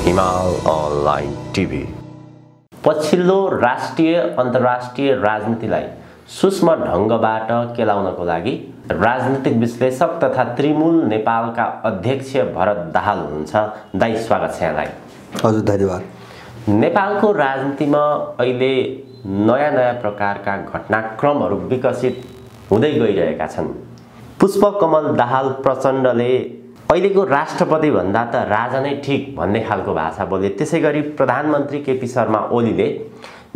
हिमाल online TV. पछिल्लो राष्ट्रिय अन्तर्राष्ट्रिय राजनीतिलाई सूक्ष्म ढङ्गबाट केलाउनको लागि राजनीतिक विश्लेषक तथा त्रिमूल नेपालका अध्यक्ष भरत दाहाल हुनुहुन्छ। दाइ, स्वागत छ यहाँलाई। हजुर, धन्यवाद। नेपालको राजनीतिमा अहिले नयाँ प्रकारका घटनाक्रमहरू विकसित हुँदै गइरहेका छन्। पुष्पकमल दाहाल प्रचण्डले अहिलेको राष्ट्रपति भन्दा त राजा नै ठिक भन्ने खालको भाषा बोले। त्यसैगरी प्रधानमन्त्री केपी शर्मा ओलीले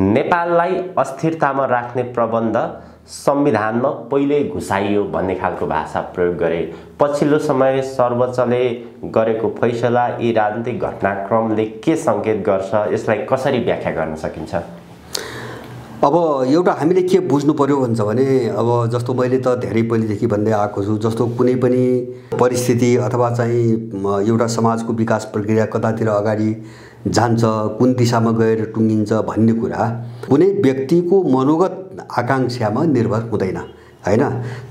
नेपाललाई अस्थिरतामा राख्ने प्रबन्ध संविधानमा पहिल्यै घुसाइयो भन्ने खालको भाषा प्रयोग गरे। पछिल्लो समय सर्वोच्चले गरेको फैसला यी राजनीतिक घटनाक्रमले के सङ्केत गर्छ, यसलाई कसरी व्याख्या गर्न सकिन्छ? अब एउटा हामीले के बुझ्नु पर्यो भन्छ भने, अब जस्तो मैले त धेरै पहिलेदेखि भन्दै आएको छु, जस्तो कुनै पनि परिस्थिति अथवा चाहिँ एउटा समाजको विकास प्रक्रिया कतातिर अगाडि जान्छ, कुन दिशामा गएर टुङ्गिन्छ भन्ने कुरा कुनै व्यक्तिको मनोगत आकाङ्क्षामा निर्भर हुँदैन, हैन?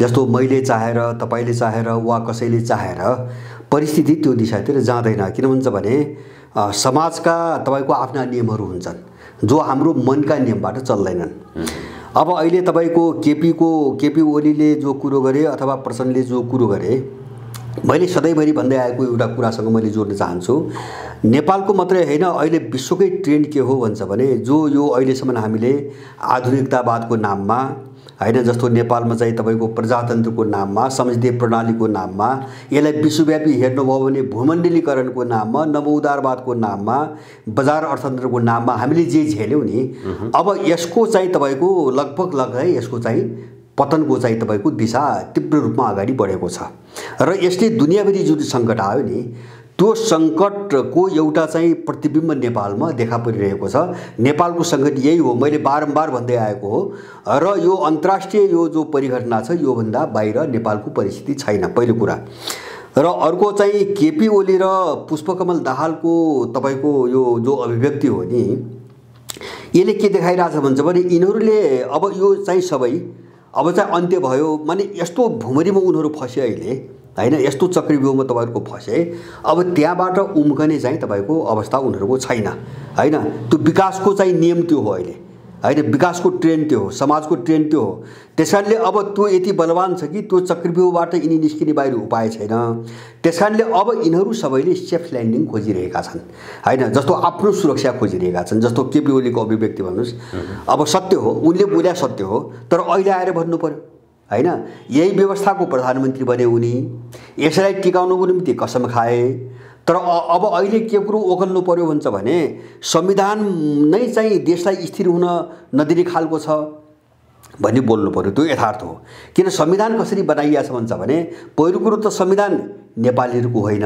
जस्तो मैले चाहेर, तपाईले चाहेर वा कसैले चाहेर परिस्थिति त्यो दिशातिर जाँदैन। किन भन्छ भने समाजका तपाईको आफ्ना नियमहरू हुन्छन् जो हाम्रो मनका नियमबाट चल्दैनन्। अब अहिले तपाईको केपी ओलीले जो कुरो गरे अथवा प्रचण्डले जो कुरो गरे, मैले सधैँभरि भन्दै आएको एउटा कुरासँग मैले जोड्न चाहन्छु। नेपालको मात्रै होइन, अहिले विश्वकै ट्रेन्ड के हो भन्छ भने, जो यो अहिलेसम्म हामीले आधुनिकतावादको नाममा, हैन, जस्तो नेपालमा चाहिँ तपाईको प्रजातन्त्रको नाममा, संसदीय प्रणालीको नाममा, यसलाई विश्वव्यापी हेर्नुभयो भने भूमण्डलीकरणको नाममा, नवोदारवादको नाममा, बजार अर्थतन्त्रको नाममा हामीले जे झेल्यौँ नि, अब यसको चाहिँ तपाईको लगभग यसको चाहिँ पतनको चाहिँ तपाईको दिशा तीव्र रूपमा अगाडि बढेको छ। र यसले दुनियाँभरि जुन सङ्कट आयो नि, त्यो सङ्कटको एउटा चाहिँ प्रतिबिम्ब नेपालमा देखा परिरहेको छ। नेपालको सङ्कट यही हो, मैले बारम्बार भन्दै आएको हो। र यो अन्तर्राष्ट्रिय यो जो परिघटना छ, योभन्दा बाहिर नेपालको परिस्थिति छैन, पहिलो कुरा। र अर्को चाहिँ केपी ओली र पुष्पकमल दाहालको तपाईको यो जो अभिव्यक्ति हो नि, यसले के देखाइरहेछ भन्छ भने यिनीहरूले अब यो चाहिँ सबै अब चाहिँ अन्त्य भयो, माने यस्तो भुमरीमा उनीहरू फसे अहिले, हैन, यस्तो चक्रव्यूहमा तपाईहरुको फसे। अब त्यहाँबाट उम्कने चाहिँ तपाईको अवस्था उनीहरूको छैन, हैन? त्यो विकासको चाहिँ नियम त्यो हो अहिले, हैन? विकासको ट्रेन्ड त्यो हो, समाजको ट्रेन्ड त्यो हो। त्यसकारणले अब त्यो यति बलवान छ कि त्यो चक्रव्यूहबाट यिनी निस्किने बाहिर उपाय छैन। त्यसकारणले अब यिनीहरू सबैले सेफ ल्यान्डिङ खोजिरहेका छन्, हैन? जस्तो आफ्नो सुरक्षा खोजिरहेका छन्। जस्तो केपी ओलीको अभिव्यक्ति भन्नुस्, अब सत्य हो, उनले बोले सत्य हो, तर अहिले आएर भन्नु पर्यो, हैन? यही व्यवस्थाको प्रधानमन्त्री बने उनी, यसलाई टिकाउनुको निम्ति कसम खाए। तर अब अहिले के कुरो ओगल्नु पर्यो भन्छ भने संविधान नै चाहिँ देशलाई स्थिर हुन नदिने खालको छ भन्ने बोल्नु पर्यो। त्यो यथार्थ हो। किन संविधान कसरी बनाइएको छ भन्छ भने, पहिलो कुरो त संविधान नेपालीहरूको होइन,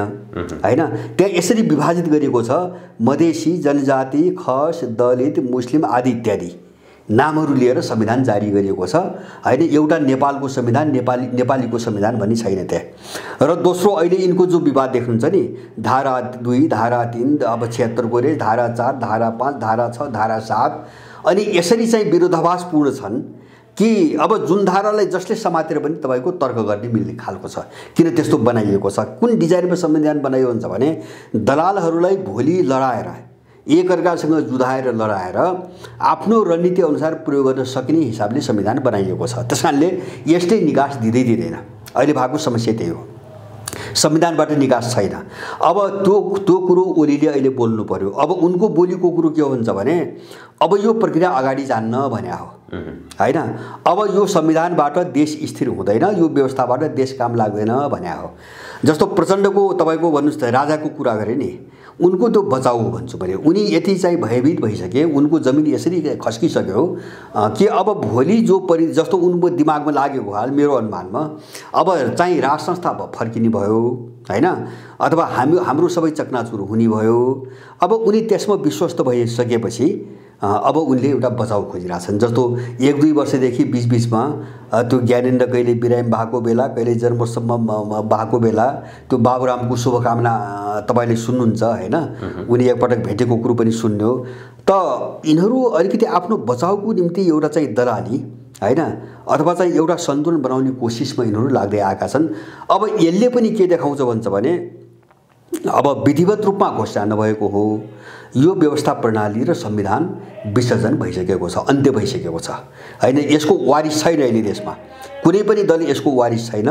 हैन? त्यहाँ यसरी विभाजित गरिएको छ, मधेसी, जनजाति, खस, दलित, मुस्लिम आदि इत्यादि नामहरू लिएर संविधान जारी गरिएको छ, हैन? एउटा नेपालको संविधान, नेपालीको संविधान भन्ने छैन त्यहाँ। र दोस्रो, अहिले यिनको जो विवाद देख्नुहुन्छ नि, धारा 2, धारा 3, अब 76 गोरे, धारा 4, धारा 5, धारा 6, धारा 7, अनि यसरी चाहिँ विरोधाभासपूर्ण छन् कि अब जुन धारालाई जसले समातेर पनि तपाईको तर्क गर्ने मिल्ने खालको छ। किन त्यस्तो बनाइएको छ, कुन डिजाइनमा संविधान बनाइयो भन्छ भने दलालहरूलाई भोलि लडाएर, एकअर्कासँग जुधाएर लडाएर आफ्नो रणनीति अनुसार प्रयोग गर्न सकिने हिसाबले संविधान बनाइएको छ। त्यसकारणले यसले निकास दिँदैन। अहिले भएको समस्या त्यही हो, संविधानबाट निकास छैन। अब त्यो कुरो ओलीले अहिले बोल्नु पर्यो। अब उनको बोलीको कुरो के हो भन्छ भने, अब यो प्रक्रिया अगाडि जान्न भन्या हो, हैन? अब यो संविधानबाट देश स्थिर हुँदैन, यो व्यवस्थाबाट देश काम लाग्दैन भन्या हो। जस्तो प्रचण्डको तपाईको भन्नुस् त राजाको कुरा गरे नि, उनको त्यो बचाउ भन्छु भने उनी यति चाहिँ भयभीत भइसके, उनको जमिन यसरी खस्किसक्यो कि अब भोलि जो जस्तो उनको दिमागमा लागेको हाल मेरो अनुमानमा, अब चाहिँ राज संस्था फर्किने भयो, हैन? अथवा हाम्रो सबै चकनाचुर हुने भयो। अब उनी त्यसमा विश्वस्त भइसकेपछि अब उनले एउटा बचाउ खोजिरहेछन्। जस्तो 1-2 वर्षदेखि बीचमा त्यो ज्ञानेन्द्र कहिले बिरामी भएको बेला, कहिले जन्मोत्सव भएको बेला त्यो बाबुरामको शुभकामना तपाईले सुन्नुहुन्छ, हैन? उनी एकपटक भेटेको कुरो पनि सुन्यो। त यिनीहरू अलिकति आफ्नो बचाउको निम्ति एउटा चाहिँ दलाली, हैन, अथवा चाहिँ एउटा सन्तुलन बनाउने कोसिसमा यिनीहरू लाग्दै आएका छन्। अब यसले पनि के देखाउँछ भन्छ भने अब विधिवत रूपमा घोषणा नभएको हो। यो व्यवस्था प्रणाली र संविधान विसर्जन भइसकेको छ, अन्त्य भइसकेको छ हैन। यसको वारिस छैन अहिले देशमा, कुनै पनि दल यसको वारिस छैन,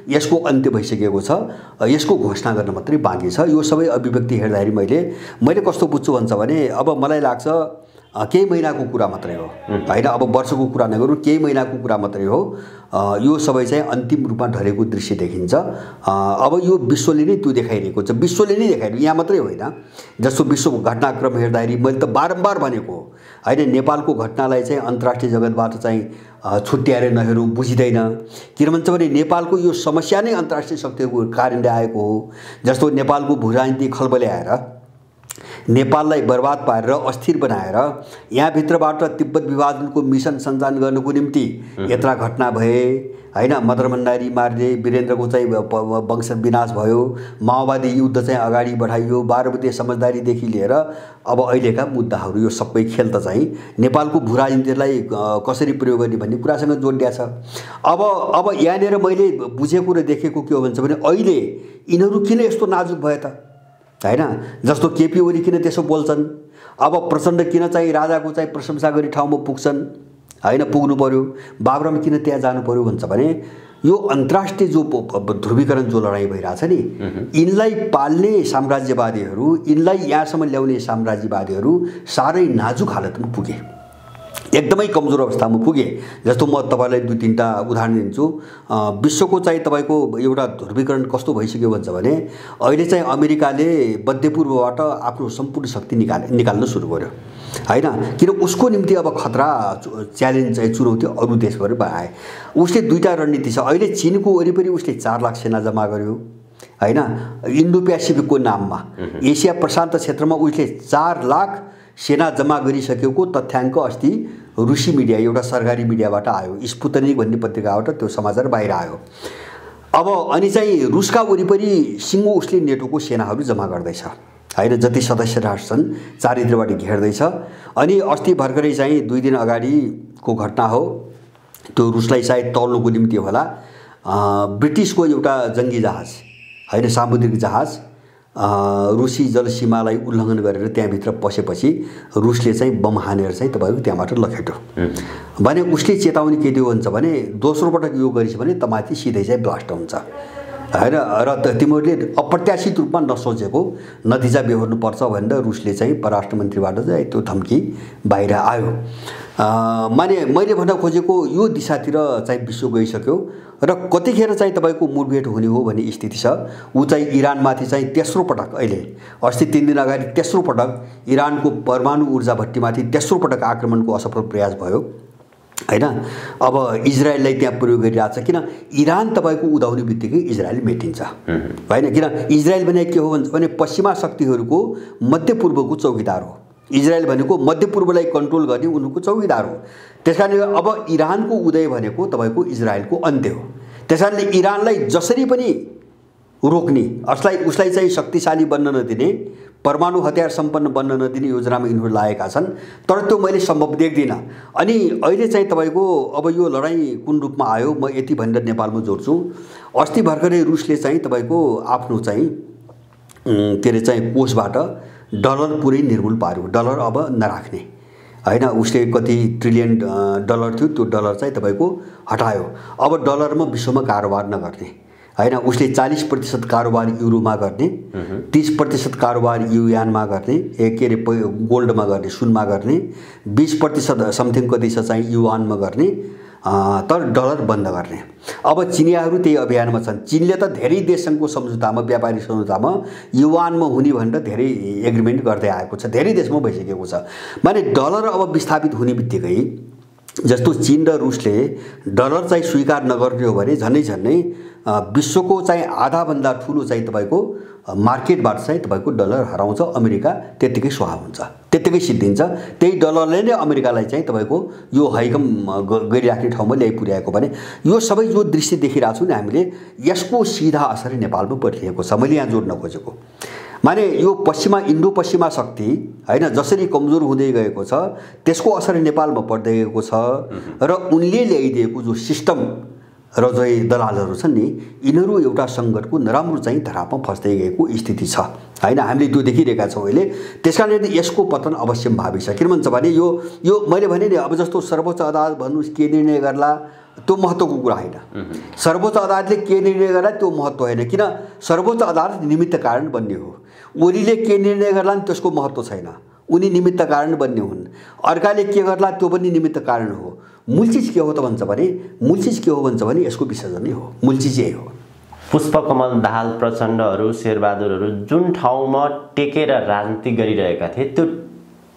यसको अन्त्य भइसकेको छ, यसको घोषणा गर्न मात्रै बाँकी छ। यो सबै अभिव्यक्ति हेर्दाखेरि मैले कस्तो बुझ्छु भन्छ भने अब मलाई लाग्छ केही महिनाको कुरा मात्रै हो हैन। अब वर्षको कुरा नगरौँ, केही महिनाको कुरा मात्रै हो। यो सबै चाहिँ अन्तिम रूपमा ढलेको दृश्य देखिन्छ। अब यो विश्वले नै त्यो देखाइरहेको छ, विश्वले नै देखाइरहेको, यहाँ मात्रै होइन। जस्तो विश्वको घटनाक्रम हेर्दाखेरि मैले त बारम्बार भनेको हैन, नेपालको घटनालाई चाहिँ अन्तर्राष्ट्रिय जगतबाट चाहिँ छुट्याएर नहेरौँ, बुझिँदैन। किन भन्छ भने नेपालको यो समस्या नै अन्तर्राष्ट्रिय शक्तिहरूको कारणले आएको हो। जस्तो नेपालको भूराजनीति खलबल्याएर नेपाललाई बर्बाद पारेर अस्थिर बनाएर यहाँभित्रबाट तिब्बत विभाजनको मिसन सञ्चालन गर्नको निम्ति यत्रा घटना भए हैन। मदन भण्डारी मारिए, वीरेन्द्रको चाहिँ वंश विनाश भयो, माओवादी युद्ध चाहिँ अगाडि बढाइयो, 12 बुँदे समझदारीदेखि लिएर अब अहिलेका मुद्दाहरू, यो सबै खेल त चाहिँ नेपालको भूराजनीतिलाई कसरी प्रयोग गर्ने भन्ने कुरासँग जोडिया छ। अब यहाँनिर मैले बुझेको र देखेको के हो भन्छ भने अहिले यिनीहरू किन यस्तो नाजुक भए त हैन। जस्तो केपी ओली किन त्यसो बोल्छन्, अब प्रचण्ड किन चाहिँ राजाको चाहिँ प्रशंसा गरी ठाउँमा पुग्छन् हैन, पुग्नु पर्यो, बाबुराम किन त्यहाँ जानु पर्यो भन्छ भने यो अन्तर्राष्ट्रिय जो ध्रुवीकरण जो लडाइँ भइरहेछ नि, यिनलाई पाल्ने साम्राज्यवादीहरू, यिनलाई यहाँसम्म ल्याउने साम्राज्यवादीहरू साह्रै नाजुक हालतमा पुगे, एकदमै कमजोर अवस्थामा पुगे। जस्तो म तपाईलाई 2-3टा उदाहरण दिन्छु। विश्वको चाहिँ तपाईको एउटा ध्रुवीकरण कस्तो भइसक्यो भन्छ भने अहिले चाहिँ अमेरिकाले मध्यपूर्वबाट आफ्नो सम्पूर्ण शक्ति निकाल्न सुरु गर्यो हैन। किन उसको निम्ति अब खतरा, च्यालेन्ज चाहिँ चुनौती अरू देशबाट आए। उसले 2टा रणनीति छ। अहिले चीनको वरिपरि उसले 4 लाख सेना जम्मा गर्यो हैन, इन्डो पेसिफिकको नाममा। एसिया प्रशान्त क्षेत्रमा उसले 4 लाख सेना जम्मा गरिसकेको तथ्याङ्क अस्ति रुसी मिडिया, एउटा सरकारी मिडियाबाट आयो, स्पुतनिक भन्ने पत्रिकाबाट त्यो समाचार बाहिर आयो। अब अनि चाहिँ रुसका वरिपरि सिङ्गो उसले नेटोको सेनाहरू जम्मा गर्दैछ हैन, जति सदस्य राष्ट्र छन् चारैतिरबाट घेर्दैछ। अनि अस्ति भर्खरै चाहिँ 2 दिन अगाडिको घटना हो, त्यो रुसलाई सायद तल्नुको निम्ति होला, ब्रिटिसको एउटा जङ्गी जहाज हैन, सामुद्रिक जहाज रुसी जलसीमालाई उल्लङ्घन गरेर त्यहाँभित्र पसेपछि रुसले चाहिँ बम हानेर चाहिँ तपाईको त्यहाँबाट लखेट्यो भने उसले चेतावनी के दियो भन्छ भने दोस्रो पटक यो गरिस् भने तमाथि सिधै चाहिँ ब्लास्ट हुन्छ हैन। र तिमीहरूले अप्रत्याशित रूपमा नसोचेको नतिजा बेहोर्नु पर्छ भनेर रुसले चाहिँ परराष्ट्र मन्त्रीबाट चाहिँ त्यो धम्की बाहिर आयो। माने मैले भन्न खोजेको यो दिशातिर चाहिँ विश्व गइसक्यो र कतिखेर चाहिँ तपाईको मुठभेड हुने हो भन्ने स्थिति छ। ऊ चाहिँ इरानमाथि चाहिँ तेस्रो पटक, अहिले अस्ति 3 दिन अगाडि तेस्रो पटक इरानको परमाणु ऊर्जा भट्टीमाथि तेस्रो पटक आक्रमणको असफल प्रयास भयो हैन। अब इजरायललाई त्यहाँ प्रयोग गरिरहेछ, किन इरान तपाईको उदाउने बित्तिकै इजरायल मेटिन्छ हैन। किन इजरायल भने के हो भने पश्चिमा शक्तिहरूको मध्यपूर्वको चौकीदार हो। इजरायल भनेको मध्यपूर्वलाई कन्ट्रोल गर्ने उनको चौकीदार हो। त्यसकारणले अब इरानको उदय भनेको तपाईको इजरायलको अन्त्य हो। त्यसकारणले इरानलाई जसरी पनि रोक्ने, उसलाई चाहिँ शक्तिशाली बन्न नदिने, परमाणु हतियार सम्पन्न बन्न नदिने योजनामा यिनीहरू लागेका छन्। तर त्यो मैले सम्भव देख्दिनँ। अनि अहिले चाहिँ तपाईको अब यो लडाईँ कुन रूपमा आयो म यति भनेर नेपालमा जोड्छु। अस्ति भर्खरै रुसले चाहिँ तपाईको आफ्नो चाहिँ के अरे चाहिँ कोषबाट डलर पुरै निर्मूल पार्यो, डलर अब नराख्ने हैन। उसले कति ट्रिलियन डलर थियो, त्यो डलर चाहिँ तपाईको हटायो। अब डलरमा विश्वमा कारोबार नगर्ने हैन। उसले 40% कारोबार युरोमा गर्ने, 30% कारोबार युएनमा गर्ने, के अरे गोल्डमा गर्ने, सुनमा गर्ने, 20% समथिङ कति छ चाहिँ युआनमा गर्ने, तर डलर बन्द गर्ने। अब चिनियाहरू त्यही अभियानमा छन्। चीनले त धेरै देशसँगको सम्झौतामा, व्यापारिक सम्झौतामा युआनमा हुने भनेर धेरै एग्रिमेन्ट गर्दै आएको छ, धेरै देशमा भइसकेको छ। माने डलर अब विस्थापित हुने बित्तिकै जस्तो चीन र रुसले डलर चाहिँ स्वीकार नगर्ने हो भने झन्नै विश्वको चाहिँ आधाभन्दा ठुलो चाहिँ तपाईको मार्केटबाट चाहिँ तपाईको डलर हराउँछ। अमेरिका त्यतिकै स्वाहा हुन्छ, त्यतिकै सिद्धिन्छ। त्यही डलरले नै अमेरिकालाई चाहिँ तपाईको यो हाइकम गरिराख्ने ठाउँमा ल्याइ पुर्याएको भने यो सबै जो दृश्य देखिरहेको छु नि हामीले, यसको सिधा असर नेपालमा परिरहेको छ। मैले यहाँ जोड्न खोजेको माने यो पश्चिमा इन्डो पश्चिमा शक्ति हैन जसरी कमजोर हुँदै गएको छ त्यसको असर नेपालमा पर्दै गएको छ। र उनले ल्याइदिएको जो सिस्टम र चाहिँ दलालहरू छन् नि, यिनीहरू एउटा सङ्कटको नराम्रो चाहिँ धरापमा फस्दै गएको स्थिति छ होइन, हामीले त्यो देखिरहेका छौँ अहिले। त्यस कारणले यसको पतन अवश्य भावी छ। किन भन्छ भने यो मैले भने नि, अब जस्तो सर्वोच्च अदालत भन्नुहोस् के निर्णय गर्ला त्यो महत्त्वको कुरा होइन। सर्वोच्च अदालतले के निर्णय गर्ला त्यो महत्त्व होइन, किन सर्वोच्च अदालत निमित्त कारण बन्ने हो। ओलीले के निर्णय गर्ला नि त्यसको महत्त्व छैन, उनी निमित्त कारण बन्ने हुन्। अर्काले के गर्ला त्यो पनि निमित्त कारण हो। मूल चिज के हो त भन्छ भने, मूल चिज के हो भन्छ भने यसको विसर्जन हो, मूल चिज यही हो। पुष्पकमल दाहाल प्रचण्डहरू, शेरबहादुरहरू जुन ठाउँमा टेकेर राजनीति गरिरहेका थिए त्यो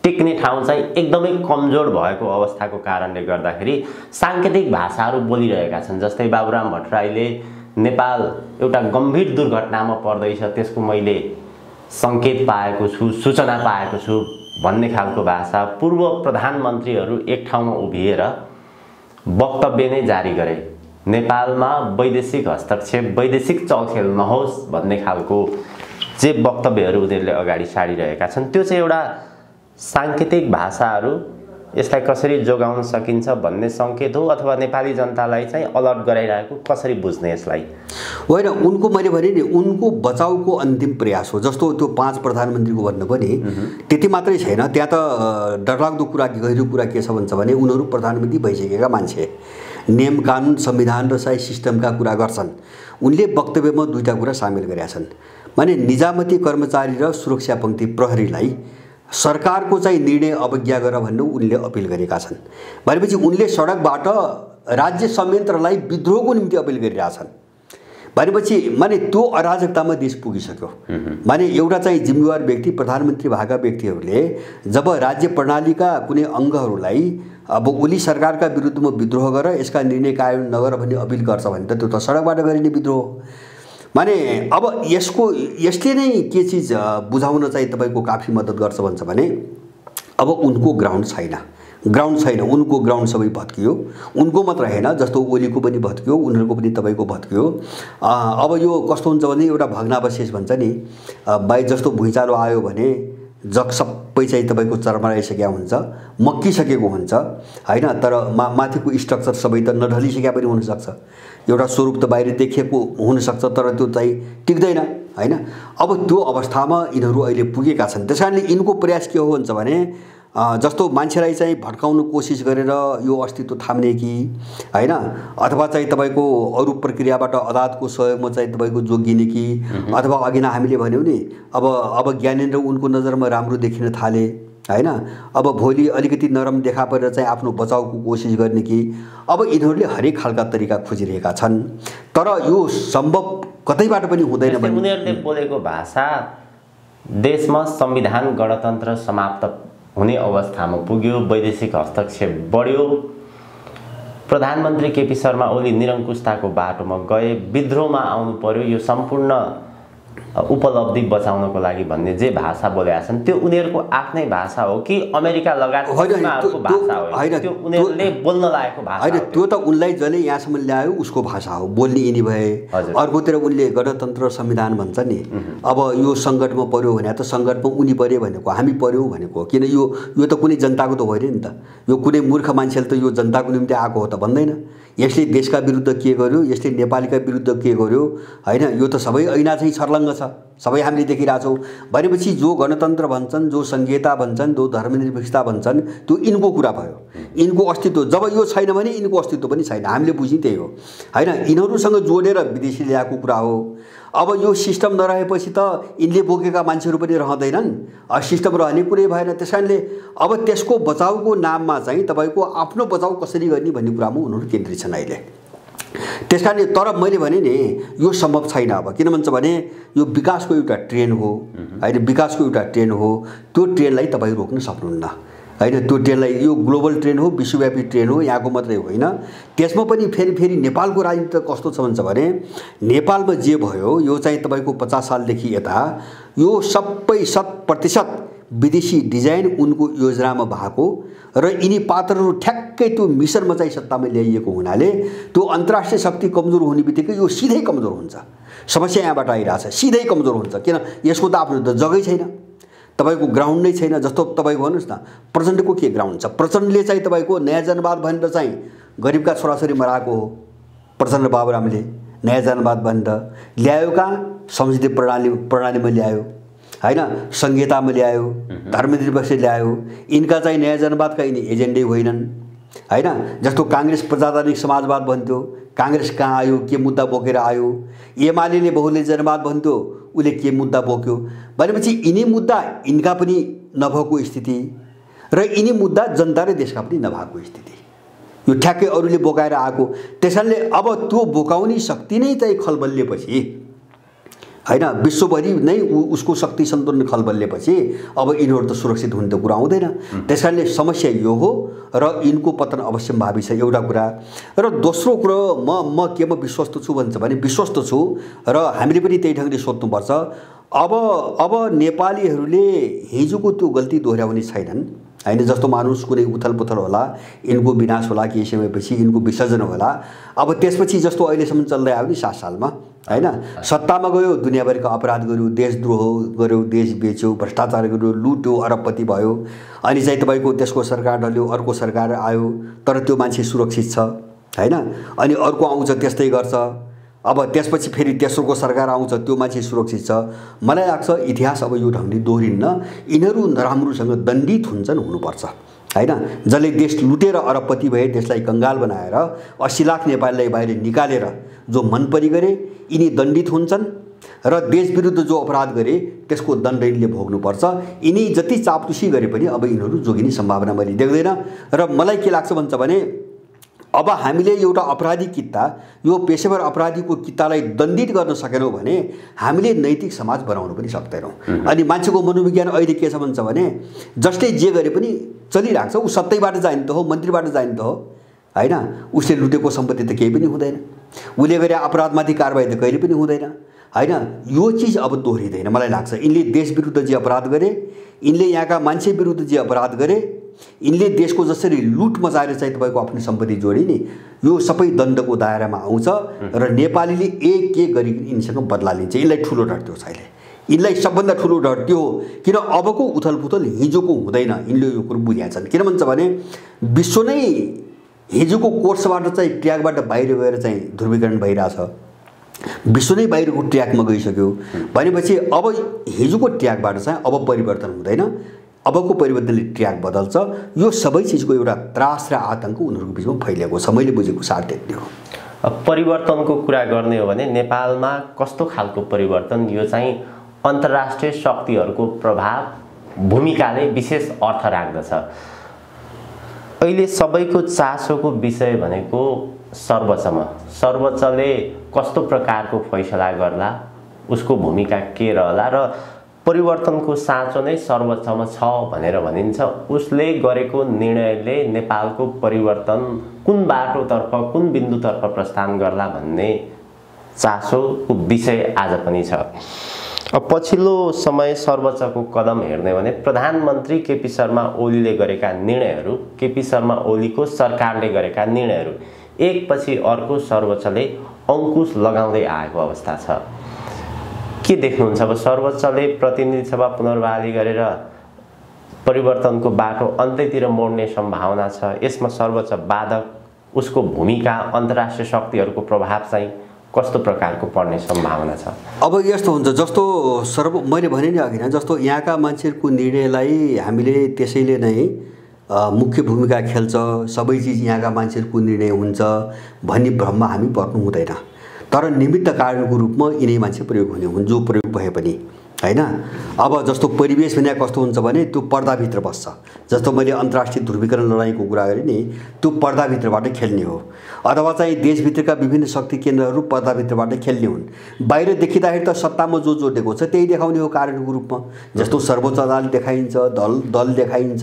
टेक्ने ठाउँ चाहिँ एकदमै कमजोर भएको अवस्थाको कारणले गर्दाखेरि साङ्केतिक भाषाहरू बोलिरहेका छन्। जस्तै बाबुराम भट्टराईले नेपाल एउटा गम्भीर दुर्घटनामा पर्दैछ, त्यसको मैले सङ्केत पाएको छु, सूचना पाएको छु भन्ने खालको भाषा। पूर्व प्रधानमन्त्रीहरू एक ठाउँमा उभिएर वक्तव्य नै जारी गरे, नेपालमा वैदेशिक हस्तक्षेप, वैदेशिक चलखेल नहोस् भन्ने खालको जे वक्तव्यहरू उनीहरूले अगाडि सारिरहेका छन्, त्यो चाहिँ एउटा साङ्केतिक भाषाहरू यसलाई कसरी जोगाउन सकिन्छ भन्ने सङ्केत हो, अथवा नेपाली जनतालाई चाहिँ अलर्ट गराइरहेको कसरी बुझ्ने यसलाई? होइन, उनको मैले भने नि उनको बचाउको अन्तिम प्रयास हो। जस्तो त्यो 5 प्रधानमन्त्रीको भन्नु पनि त्यति मात्रै छैन, त्यहाँ त डरलाग्दो कुरा गहिरो कुरा के छ भन्छ भने उनीहरू प्रधानमन्त्री भइसकेका मान्छे, नियम कानुन संविधान र सही सिस्टमका कुरा गर्छन्। उनले वक्तव्यमा दुईटा कुरा सामेल गरेका छन्, माने निजामती कर्मचारी र सुरक्षा पङ्क्ति प्रहरीलाई सरकारको चाहिँ निर्णय अवज्ञा गर भन्ने उनले अपिल गरेका छन्। भनेपछि उनले सडकबाट राज्य संयन्त्रलाई विद्रोहको निम्ति अपिल गरिरहेछन्। भनेपछि माने त्यो अराजकतामा देश पुगिसक्यो। माने एउटा चाहिँ जिम्मेवार व्यक्ति, प्रधानमन्त्री भएका व्यक्तिहरूले जब राज्य प्रणालीका कुनै अङ्गहरूलाई अब ओली सरकारका विरुद्धमा विद्रोह गर, यसका निर्णय कायम नगर भन्ने अपिल गर्छ भने त त्यो त सडकबाट गरिने विद्रोह हो। माने अब यसले नै के चिज बुझाउन चाहिँ तपाईँको काफी मद्दत गर्छ भन्छ भने अब उनको ग्राउन्ड छैन, उनको ग्राउन्ड सबै भत्कियो। उनको मात्र होइन, जस्तो ओलीको पनि भत्कियो, उनीहरूको पनि तपाईँको भत्कियो। अब यो कस्तो हुन्छ भने एउटा भग्नावशेष भन्छ नि, बाई जस्तो भुइँचालो आयो भने जग सबै चाहिँ तपाईँको चरमराइसकेको हुन्छ, मक्किसकेको हुन्छ होइन, तर माथिको स्ट्रक्चर सबै त नढलिसकेका पनि हुनसक्छ। एउटा स्वरूप त बाहिर देखिएको हुनसक्छ तर त्यो चाहिँ टिक्दैन होइन। अब त्यो अवस्थामा यिनीहरू अहिले पुगेका छन्। त्यस कारणले यिनको प्रयास के हो भन्छ भने जस्तो मान्छेलाई चाहिँ भड्काउन कोसिस गरेर यो अस्तित्व थाम्ने कि होइन, अथवा चाहिँ तपाईँको अरू प्रक्रियाबाट अदालतको सहयोगमा चाहिँ तपाईँको जोगिने कि, अथवा अघि नै हामीले भन्यौँ नि अब ज्ञानेन्द्र उनको नजरमा राम्रो देखिन थाले होइन, अब भोलि अलिकति नरम देखा परेर चाहिँ आफ्नो बचाउको कोसिस गर्ने कि, अब यिनीहरूले हरेक खालका तरिका खोजिरहेका छन्। तर यो सम्भव कतैबाट पनि हुँदैन। उनीहरूले बोलेको भाषा देशमा संविधान गणतन्त्र समाप्त हुने अवस्थामा पुग्यो, वैदेशिक हस्तक्षेप बढ्यो, प्रधानमन्त्री केपी शर्मा ओली निरङ्कुशताको बाटोमा गए, विद्रोहमा आउनु पर्यो यो सम्पूर्ण उपलब्धि बचाउनको लागि भन्ने जे भाषा बोलेका छन् त्यो उनीहरूको आफ्नै भाषा हो कि अमेरिका लगायतको भाषा हो? त्यो उनीहरूले बोल्न लागेको भाषा होइन, त्यो त उनलाई जसले यहाँसम्म ल्यायो उसको भाषा हो, बोल्ने यिनी भए। अर्कोतिर उनले गणतन्त्र संविधान भन्छ नि, अब यो सङ्कटमा पर्यो भने त सङ्कटमा उनी पर्यो भनेको हामी पर्यौँ भनेको, किन यो त कुनै जनताको त होइन नि त, यो कुनै मूर्ख मान्छेले त यो जनताको निम्ति आएको हो त भन्दैन। यसले देशका विरुद्ध के गर्यो, यसले नेपालीका विरुद्ध के गर्यो होइन, यो त सबै ऐना चाहिँ छर्लङ्ग छ, सबै हामीले देखिरहेछौँ। भनेपछि जो गणतन्त्र भन्छन्, जो संघीयता भन्छन्, जो धर्मनिरपेक्षता भन्छन्, त्यो यिनको कुरा भयो। यिनको अस्तित्व जब यो छैन भने यिनको अस्तित्व पनि छैन, हामीले बुझ्यौँ त्यही हो होइन। यिनीहरूसँग जोडेर विदेशी ल्याएको कुरा हो। अब यो सिस्टम नरहेपछि त यिनले बोकेका मान्छेहरू पनि रहँदैनन्, सिस्टम रहने कुरै भएन। त्यस कारणले अब त्यसको बचाउको नाममा चाहिँ तपाईँको आफ्नो बचाउ कसरी गर्ने भन्ने कुरामा उनीहरू केन्द्रित छन् अहिले। त्यस कारणले तर मैले भने नि यो सम्भव छैन। अब किन भन्छ भने यो विकासको एउटा ट्रेन हो होइन, विकासको एउटा ट्रेन हो, त्यो ट्रेनलाई तपाईँ रोक्न सक्नुहुन्न होइन। त्यो ट्रेनलाई यो ग्लोबल ट्रेन हो, विश्वव्यापी ट्रेन हो, यहाँको मात्रै होइन। त्यसमा पनि फेरि नेपालको राजनीति कस्तो छ भन्छ भने नेपालमा जे भयो यो चाहिँ तपाईँको 50 सालदेखि यता यो सबै 100% विदेशी डिजाइन उनको योजनामा भएको र यिनी पात्रहरू ठ्याक्कै त्यो मिसनमा चाहिँ सत्तामा ल्याइएको हुनाले त्यो अन्तर्राष्ट्रिय शक्ति कमजोर हुने बित्तिकै यो सिधै कमजोर हुन्छ। समस्या यहाँबाट आइरहेछ, सिधै कमजोर हुन्छ। किन यसको त आफ्नो त जग्गै छैन, तपाईँको ग्राउन्ड नै छैन। जस्तो तपाईँ भन्नुहोस् न प्रचण्डको के ग्राउन्ड छ? प्रचण्डले चाहिँ तपाईँको नयाँ जनवाद भनेर चाहिँ गरिबका छोराछोरी मराएको हो प्रचण्ड बाबुरामले नयाँ जनवाद भनेर ल्यायो कहाँ? संसदीय प्रणालीमा ल्यायो होइन, संहितामा ल्यायो, धर्मनिरपेक्ष ल्यायो। यिनका चाहिँ नयाँ जनवादका यिनी एजेन्डै होइनन् होइन। जस्तो काङ्ग्रेस प्रजातान्त्रिक समाजवाद भन्थ्यो, काङ्ग्रेस कहाँ आयो, के मुद्दा बोकेर आयो? एमाले बहुदलीय जनवाद भन्थ्यो, उसले के मुद्दा बोक्यो? भनेपछि यिनी मुद्दा यिनका पनि नभएको स्थिति र यिनी मुद्दा जनता र देशका पनि नभएको स्थिति, यो ठ्याक्कै अरूले बोकाएर आएको। त्यसैले अब त्यो बोकाउने शक्ति नै चाहिँ खलबल्लेपछि होइन, विश्वभरि नै उसको शक्ति सन्तुलन खलबल्लेपछि अब यिनीहरू त सुरक्षित हुने त कुरा आउँदैन। त्यसैले समस्या यो हो र यिनको पतन अवश्यम्भावी छ, एउटा कुरा। र दोस्रो कुरो म केमा विश्वस्त छु भन्छ भने विश्वस्त छु र हामीले पनि त्यही ढङ्गले सोध्नुपर्छ। अब नेपालीहरूले हिजोको त्यो गल्ती दोहोऱ्याउने छैनन् होइन। जस्तो मानुस कुनै उथलपुथल होला, यिनको विनाश होला, केही समयपछि यिनको विसर्जन होला। अब त्यसपछि जस्तो अहिलेसम्म चल्दै आयो नि 7 सालमा होइन, सत्तामा गयो, दुनियाँभरिका अपराध गर्यो, देशद्रोह गर्यो, देश बेच्यो, भ्रष्टाचार गर्यो, लुट्यो, अरबपति भयो। अनि चाहिँ तपाईँको त्यसको सरकार ढल्यो, अर्को सरकार आयो, तर त्यो मान्छे सुरक्षित छ होइन। अनि अर्को आउँछ त्यस्तै गर्छ। अब त्यसपछि फेरि तेस्रोको सरकार आउँछ, त्यो मान्छे सुरक्षित छ। मलाई लाग्छ इतिहास अब यो ढङ्गले दोहोरिन्न। यिनीहरू नराम्रोसँग दण्डित हुन्छन्, हुनुपर्छ होइन। जसले देश लुटेर अरबपति भए, देशलाई कङ्गाल बनाएर 80 लाख नेपालीलाई बाहिर निकालेर जो मनपरी गरे, यिनी दण्डित हुन्छन् र देश विरुद्ध जो अपराध गरे त्यसको दण्ड यिनले भोग्नुपर्छ। यिनी जति चापलुसी गरे पनि अब यिनीहरू जोगिने सम्भावना मैले देख्दैन। र मलाई के लाग्छ भन्छ भने अब हामीले एउटा अपराधी कित्ता, यो पेशेवर अपराधीको कित्तालाई दण्डित गर्न सकेनौँ भने हामीले नैतिक समाज बनाउन पनि सक्दैनौँ। अनि मान्छेको मनोविज्ञान अहिले के छ भन्छ भने जसले जे गरे पनि चलिरहेको छ, ऊ सत्तैबाट जाने त हो, मन्त्रीबाट जाने त हो होइन। उसले लुटेको सम्पत्ति त केही पनि हुँदैन, उसले गरे अपराधमाथि कारबाही त कहिले पनि हुँदैन होइन। यो चिज अब दोहोरिँदैन मलाई लाग्छ। यिनले देश विरुद्ध जे अपराध गरे, यिनले यहाँका मान्छे विरुद्ध जे अपराध गरे, यिनले देशको जसरी लुट मचाएर चाहिँ तपाईँको आफ्नो सम्पत्ति जोडे नि, यो सबै दण्डको दायरामा आउँछ र नेपालीले एक गरी यिनीसँग बदला लिन्छ। यिनलाई ठुलो डर त्यो छ अहिले, यिनलाई सबभन्दा ठुलो डर त्यो हो। किन अबको उथलपुथल हिजोको हुँदैन, यिनले यो कुरो बुझेका छन्। किन भन्छ भने विश्व नै हिजोको कोर्सबाट चाहिँ ट्र्याकबाट बाहिर गएर चाहिँ ध्रुवीकरण भइरहेछ, विश्व नै बाहिरको ट्र्याकमा गइसक्यो भनेपछि अब हिजोको ट्र्याकबाट चाहिँ अब परिवर्तन हुँदैन, अबको परिवर्तनले ट्र्याक बदल्छ। यो सबै चिजको एउटा त्रास र आतंक उनीहरूको बिचमा फैलिएको छ, मैले बुझेको सार त्यति हो। परिवर्तनको कुरा गर्ने हो भने नेपालमा कस्तो खालको परिवर्तन, यो चाहिँ अन्तर्राष्ट्रिय शक्तिहरूको प्रभाव भूमिकाले विशेष अर्थ राख्दछ। अहिले सबैको चासोको विषय भनेको सर्वोच्चले कस्तो प्रकारको फैसला गर्ला, उसको भूमिका के रहला र परिवर्तनको साँचो नै सर्वोच्चमा छ भनेर भनिन्छ। उसले गरेको निर्णयले नेपालको परिवर्तन कुन बाटोतर्फ, कुन बिन्दुतर्फ प्रस्थान गर्ला भन्ने चासोको विषय आज पनि छ। पछिल्लो समय सर्वोच्चको कदम हेर्ने भने प्रधानमन्त्री केपी शर्मा ओलीले गरेका निर्णयहरू, केपी शर्मा ओलीको सरकारले गरेका निर्णयहरू एकपछि अर्को सर्वोच्चले अंकुश लगाउँदै आएको अवस्था छ। के देख्नुहुन्छ अब सर्वोच्चले प्रतिनिधि सभा पुनर्बहाली गरेर परिवर्तनको बाटो अन्त्यतिर मोड्ने सम्भावना छ? यसमा सर्वोच्च वादक, उसको भूमिका, अन्तर्राष्ट्रिय शक्तिहरूको प्रभाव चाहिँ कस्तो प्रकारको पर्ने सम्भावना छ? अब यस्तो हुन्छ जस्तो मैले भने नि अघि नै, जस्तो यहाँका मान्छेहरूको निर्णयलाई हामीले त्यसैले नै मुख्य भूमिका खेल्छ, सबै चिज यहाँका मान्छेहरूको निर्णय हुन्छ भन्ने भ्रममा हामी पर्नु हुँदैन। तर निमित्त कारणको रूपमा यिनै मान्छे प्रयोग हुने हुन्, जो प्रयोग भए पनि हैन। अब जस्तो परिवेश भने कस्तो हुन्छ भने त्यो पर्दाभित्र बस्छ। जस्तो मैले अन्तर्राष्ट्रिय ध्रुवीकरण लडाईँको कुरा गरेँ नि, त्यो पर्दाभित्रबाट खेल्ने हो, अथवा चाहिँ देशभित्रका विभिन्न शक्ति केन्द्रहरू पर्दाभित्रबाट खेल्ने हुन्। बाहिर देखिँदाखेरि त सत्तामा जो जोडेको छ त्यही देखाउने हो कारणको रूपमा। जस्तो सर्वोच्च अदालत देखाइन्छ, दल देखाइन्छ,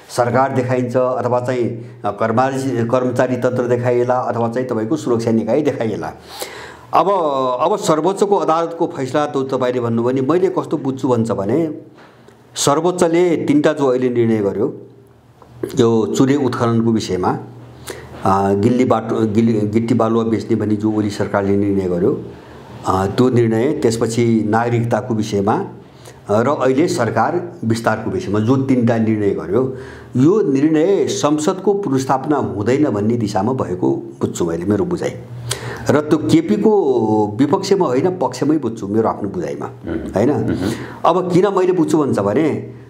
सरकार देखाइन्छ, अथवा चाहिँ कर्मचारी तन्त्र देखाइएला, अथवा चाहिँ तपाईँको सुरक्षा निकाय देखाइएला। अब सर्वोच्चको अदालतको फैसला त तपाईँले भन्नुभयो भने मैले कस्तो बुझ्छु भन्छ भने सर्वोच्चले तीनटा जो अहिले निर्णय गर्यो यो चुरे उत्खननको विषयमा, गिट्टी बालुवा बेच्ने भनी जो ओली सरकारले निर्णय गर्यो त्यो निर्णय, त्यसपछि नागरिकताको विषयमा र अहिले सरकार विस्तारको विषयमा जो तीनटा निर्णय गर्यो, यो निर्णय संसदको पुनर्स्थापना हुँदैन भन्ने दिशामा भएको बुझ्छु मैले, मेरो बुझाइ। र त्यो केपीको विपक्षमा होइन पक्षमै बुझ्छु मेरो आफ्नो बुझाइमा हैन। अब किन मैले बुझ्छु भन्छ भने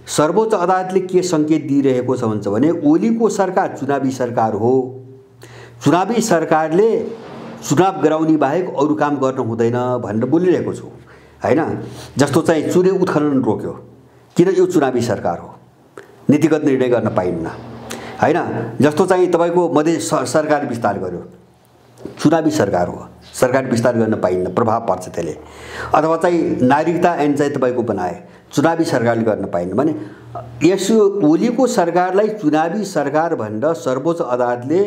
सर्वोच्च अदालतले के सङ्केत दिइरहेको छ भन्छ भने ओलीको सरकार चुनावी सरकार हो, चुनावी सरकारले चुनाव गराउने बाहेक अरू काम गर्न हुँदैन भनेर बोलिरहेको छु हैन। जस्तो चाहिँ चुरे उत्खनन रोक्यो, किन यो चुनावी सरकार हो, नीतिगत निर्णय गर्न पाइन्न हैन। जस्तो चाहिँ तपाईँको मधेस सरकार विस्तार गर्यो, चुनावी सरकार हो, सरकार विस्तार गर्न पाइन्न, प्रभाव पर्छ त्यसले। अथवा चाहिँ नागरिकता ऐन चाहिँ तपाईँको बनाए, चुनावी सरकारले गर्न पाइन्न भने यस ओलीको सरकारलाई चुनावी सरकार भनेर सर्वोच्च अदालतले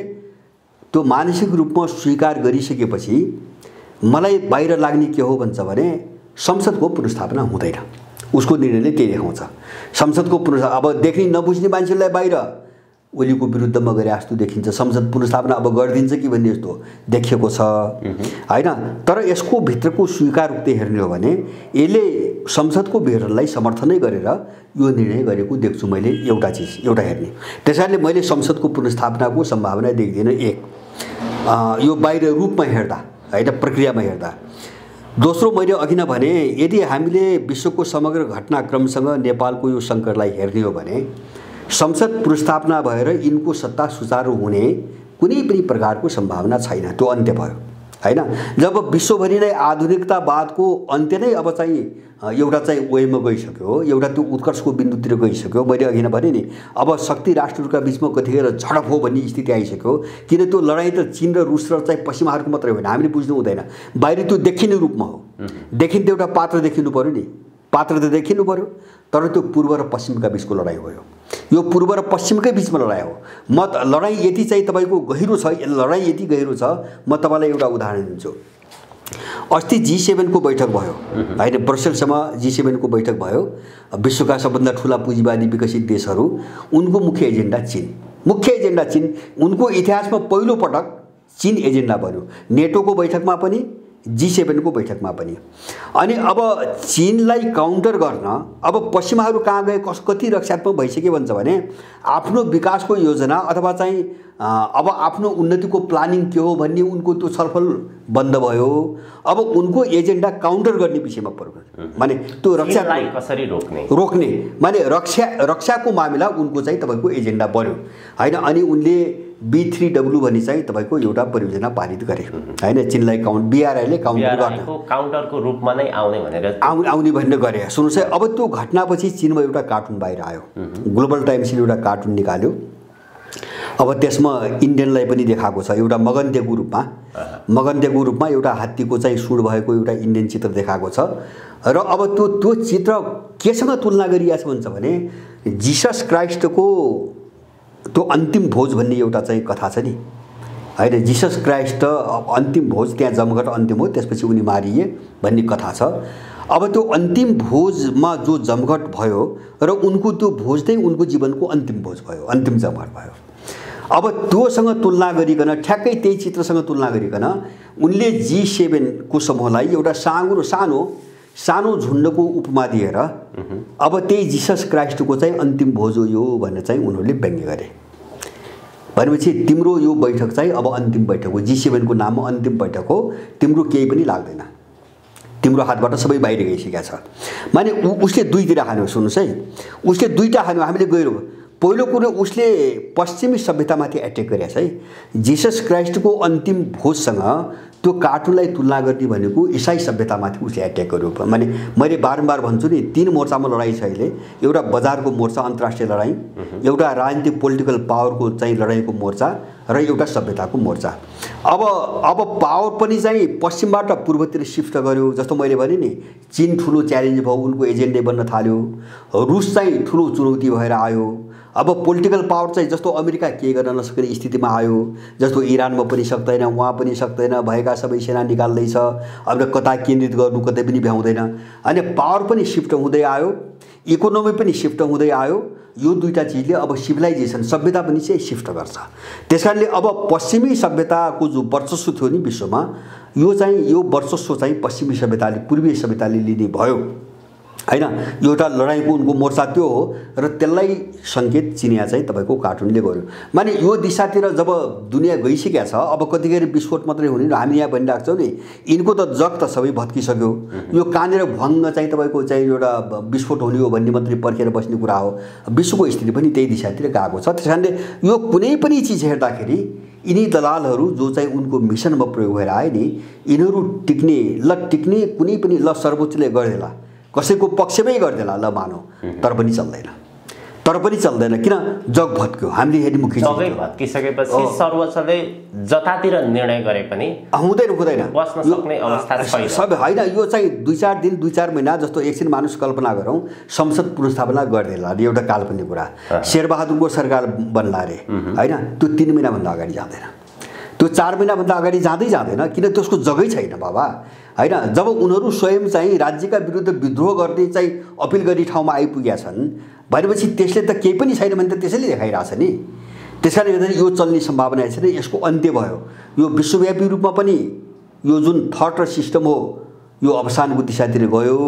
त्यो मानसिक रूपमा स्वीकार गरिसकेपछि मलाई बाहिर लाग्ने के हो भन्छ भने संसदको पुनर्स्थापना हुँदैन। उसको निर्णयले त्यही देखाउँछ। संसदको अब देख्ने नबुझ्ने मान्छेलाई बाहिर ओलीको विरुद्धमा गरे जस्तो देखिन्छ, संसद पुनर्स्थापना अब गरिदिन्छ कि भन्ने जस्तो देखिएको छ हैन। तर यसको भित्रको स्वीकारोक्ति हेर्ने हो भने यसले संसदको विघटनलाई समर्थनै गरेर यो निर्णय गरेको देख्छु मैले। एउटा चिज एउटा हेर्ने, त्यसैले मैले संसदको पुनर्स्थापनाको सम्भावना देख्दिनँ एक, यो बाहिर रूपमा हेर्दा हैन, प्रक्रियामा हेर्दा। दोस्रो, मैले अघि नै भने यदि हामीले विश्वको समग्र घटनाक्रमसँग नेपालको यो सङ्कटलाई हेर्ने हो भने संसद पुनर्स्थापना भएर यिनको सत्ता सुचारू हुने कुनै पनि प्रकारको सम्भावना छैन। त्यो अन्त्य भयो हैन। जब विश्वभरि नै आधुनिकतावादको अन्त्य नै अब चाहिँ एउटा चाहिँ वेमा गइसक्यो, एउटा त्यो उत्कर्षको बिन्दुतिर गइसक्यो। मैले अघि नै भने नि अब शक्ति राष्ट्रहरूका बिचमा कतिखेर झडप हो भन्ने स्थिति आइसक्यो। किन त्यो लडाइँ त चीन र रुस र चाहिँ पश्चिमाहरूको मात्रै होइन, हामीले बुझ्नु हुँदैन। बाहिर त्यो देखिने रूपमा हो, देखिन्थ्यो एउटा पात्र देखिनु पर्यो नि, पात्र त देखिनु पर्यो, तर त्यो पूर्व र पश्चिमका बिचको लडाइँ हो। यो पूर्व र पश्चिमकै बिचमा लडाइँ हो। म लडाइँ यति चाहिँ तपाईँको गहिरो छ, लडाइँ यति गहिरो छ। म तपाईँलाई एउटा उदाहरण दिन्छु। अस्ति G7 को बैठक भयो हैन, ब्रसेल्समा G7 को बैठक भयो। विश्वका सबभन्दा ठुला पुँजीवादी विकसित देशहरू, उनको मुख्य एजेन्डा चीन, मुख्य एजेन्डा चीन। उनको इतिहासमा पहिलो पटक चीन एजेन्डा बन्यो, नेटोको बैठकमा पनि G7 को बैठकमा पनि। अनि अब चीनलाई काउन्टर गर्न अब पश्चिमाहरू कहाँ गए, कति रक्षात्मक भइसके भन्छ भने आफ्नो विकासको योजना अथवा चाहिँ अब आफ्नो उन्नतिको प्लानिङ के हो भन्ने उनको त्यो छलफल बन्द भयो। अब उनको एजेन्डा काउन्टर गर्ने विषयमा पर्यो, माने त्यो रक्षालाई कसरी रोक्ने माने रक्षाको मामिला उनको चाहिँ तपाईँको एजेन्डा बन्यो हैन। अनि उनले B3W भन्ने चाहिँ तपाईँको एउटा परियोजना पारित गरे हैन, चीनलाई BRI ले काउन्टरको रूपमा नै आउने भनेर आउने भनेर गरे। सुन्नुहोस् है, अब त्यो घटनापछि चीनमा एउटा कार्टुन बाहिर आयो, ग्लोबल टाइम्सले एउटा कार्टुन निकाल्यो। अब त्यसमा इन्डियनलाई पनि देखाएको छ, एउटा मगन्तेको रूपमा एउटा हात्तीको चाहिँ सुँड भएको एउटा इन्डियन चित्र देखाएको छ। र अब त्यो चित्र केसँग तुलना गरिएको छ भन्छ भने जिसस क्राइस्टको त्यो अन्तिम भोज भन्ने एउटा चाहिँ कथा छ नि हैन। जिसस क्राइस्ट अन्तिम भोज, त्यहाँ जमघट अन्तिम हो, त्यसपछि उनी मारिए भन्ने कथा छ। अब त्यो अन्तिम भोजमा जो जमघट भयो र उनको त्यो भोज चाहिँ उनको जीवनको अन्तिम भोज भयो, अन्तिम जमघट भयो। अब त्योसँग तुलना गरिकन, ठ्याक्कै त्यही चित्रसँग तुलना गरिकन उनले G7 को समूहलाई एउटा सानो झुण्डको उपमा दिएर अब त्यही जिसस क्राइस्टको चाहिँ अन्तिम भोज हो यो भनेर चाहिँ उनीहरूले व्यङ्ग्य गरे। भनेपछि तिम्रो यो बैठक चाहिँ अब अन्तिम बैठक हो, G7 को नाममा अन्तिम बैठक हो, तिम्रो केही पनि लाग्दैन, तिम्रो हातबाट सबै बाहिर गइसकेको छ। माने उसले दुईतिर हान्यो। सुन्नुहोस् है, उसले दुईटा हान्यो, हामीले गइरो। पहिलो कुरो उसले पश्चिमी सभ्यतामाथि एट्याक गरेछ है। जिसस क्राइस्टको अन्तिम भोजसँग त्यो कार्टुनलाई तुलना गर्ने भनेको इसाई सभ्यतामाथि उसले एट्याक गर्यो। माने मैले बारम्बार भन्छु नि, 3 मोर्चामा लडाइँ छ अहिले। एउटा बजारको मोर्चा, अन्तर्राष्ट्रिय लडाइँ, एउटा राजनीतिक पोलिटिकल पावरको चाहिँ लडाइँको मोर्चा र एउटा सभ्यताको मोर्चा। अब पावर पनि चाहिँ पश्चिमबाट पूर्वतिर सिफ्ट गर्यो। जस्तो मैले भने नि, चीन ठुलो च्यालेन्ज भयो, उनको एजेन्डा बन्न थाल्यो। रुस चाहिँ ठुलो चुनौती भएर आयो। अब पोलिटिकल पावर चाहिँ जस्तो अमेरिका के गर्न नसक्ने स्थितिमा आयो, जस्तो इरानमा पनि सक्दैन, वहाँ पनि सक्दैन, भएका सबै सेना निकाल्दैछ। अब कता केन्द्रित गर्नु कतै पनि भ्याउँदैन। अनि पावर पनि सिफ्ट हुँदै आयो, इकोनोमी पनि सिफ्ट हुँदै आयो। यो दुईटा चिजले अब सिभिलाइजेसन, सभ्यता पनि चाहिँ सिफ्ट गर्छ। त्यसकारणले अब पश्चिमी सभ्यताको जो वर्चस्व थियो नि विश्वमा, यो वर्चस्व चाहिँ पश्चिमी सभ्यताले, पूर्वीय सभ्यताले लिने भयो। हैन। एउटा लडाइँको उनको मोर्चा त्यो हो र त्यसलाई सङ्केत चिनिया चाहिँ तपाईँको कार्टुनले गर्यो। माने यो दिशातिर जब दुनियाँ गइसकेको छ, अब कतिखेर विस्फोट मात्रै हुने, हामी यहाँ भनिरहेको छौँ नि, यिनको त जग त सबै भत्किसक्यो। यो कहाँनिर भङ्ग चाहिँ तपाईँको चाहिँ एउटा विस्फोट हुने हो भन्ने मात्रै पर्खेर बस्ने कुरा हो। विश्वको स्थिति पनि त्यही दिशातिर गएको छ। त्यस कारणले यो कुनै पनि चिज हेर्दाखेरि यिनी दलालहरू जो चाहिँ उनको मिसनमा प्रयोग भएर आए नि, यिनीहरू टिक्ने कुनै पनि सर्वोच्चले गर्देला, कसैको पक्षमै गर्देला, मानौ, तर पनि चल्दैन। किन? जग भत्क्यो। हामीले हेर्ने मुख्य जगै भत्किसकेपछि सर्वोच्चले जतातिर निर्णय गरे पनि हुँदैन बस्न सक्ने अवस्था छैन। सबै होइन, यो चाहिँ 2-4 दिन 2-4 महिना जस्तो एकछिन मानुष कल्पना गरौँ, संसद पुनर्स्थापना गरिदेला अरे, एउटा काल्पनिक कुरा। शेरबहादुरको सरकार बन्ला अरे, होइन, त्यो 3 महिनाभन्दा अगाडि जाँदैन, त्यो 4 महिनाभन्दा अगाडि जाँदैन। किन? त्यसको जगै छैन बाबा, होइन। जब उनीहरू स्वयं चाहिँ राज्यका विरुद्ध विद्रोह गर्ने चाहिँ अपिल गर्ने ठाउँमा आइपुगेका छन् भनेपछि त्यसले त केही पनि छैन भने त त्यसैले देखाइरहेछ नि। त्यस कारणले गर्दाखेरि यो चल्ने सम्भावना छैन। यसको अन्त्य भयो। यो विश्वव्यापी रूपमा पनि यो जुन थट र सिस्टम हो यो अवसानको दिशातिर गयो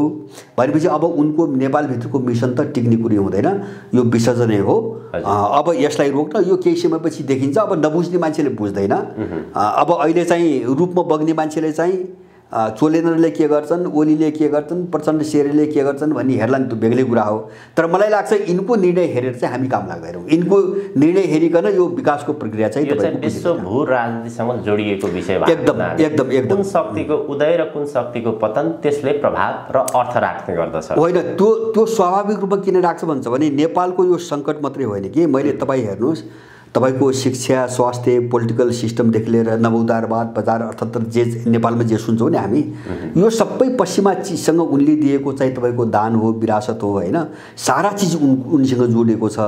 भनेपछि अब उनको नेपालभित्रको मिसन त टिक्ने कुरै हुँदैन, यो विसर्जनै हो। अब यसलाई रोक्न यो केही समयपछि देखिन्छ। अब नबुझ्ने मान्छेले बुझ्दैन। अब अहिले चाहिँ रूपमा बग्ने मान्छेले चाहिँ चोलेन्द्रले के गर्छन्, ओलीले के गर्छन्, प्रचण्ड शेरले के गर्छन् भन्ने हेर्ला नि, त्यो बेग्लै कुरा हो। तर मलाई लाग्छ यिनको निर्णय हेरेर चाहिँ हामी काम लाग्दैनौँ। यिनको निर्णय हेरिकन यो विकासको प्रक्रिया चाहिँ विश्व भू राजनीतिसँग जोडिएको विषय एकदम कुन शक्तिको उदय र कुन शक्तिको पतन त्यसले प्रभाव र अर्थ राख्ने गर्दछ। होइन, त्यो स्वाभाविक रूपमा किन राख्छ भन्छ भने नेपालको यो सङ्कट मात्रै होइन कि, मैले तपाईँ हेर्नुहोस्, तपाईँको शिक्षा, स्वास्थ्य, पोलिटिकल सिस्टमदेखि लिएर नवोदारवाद, बजार अर्थतन्त्र जे नेपालमा जे सुन्छौँ नि हामी, यो सबै पश्चिमा चिजसँग उनले दिएको चाहिँ तपाईँको दान हो, विरासत हो, होइन। सारा चिज उनीसँग जोडिएको छ,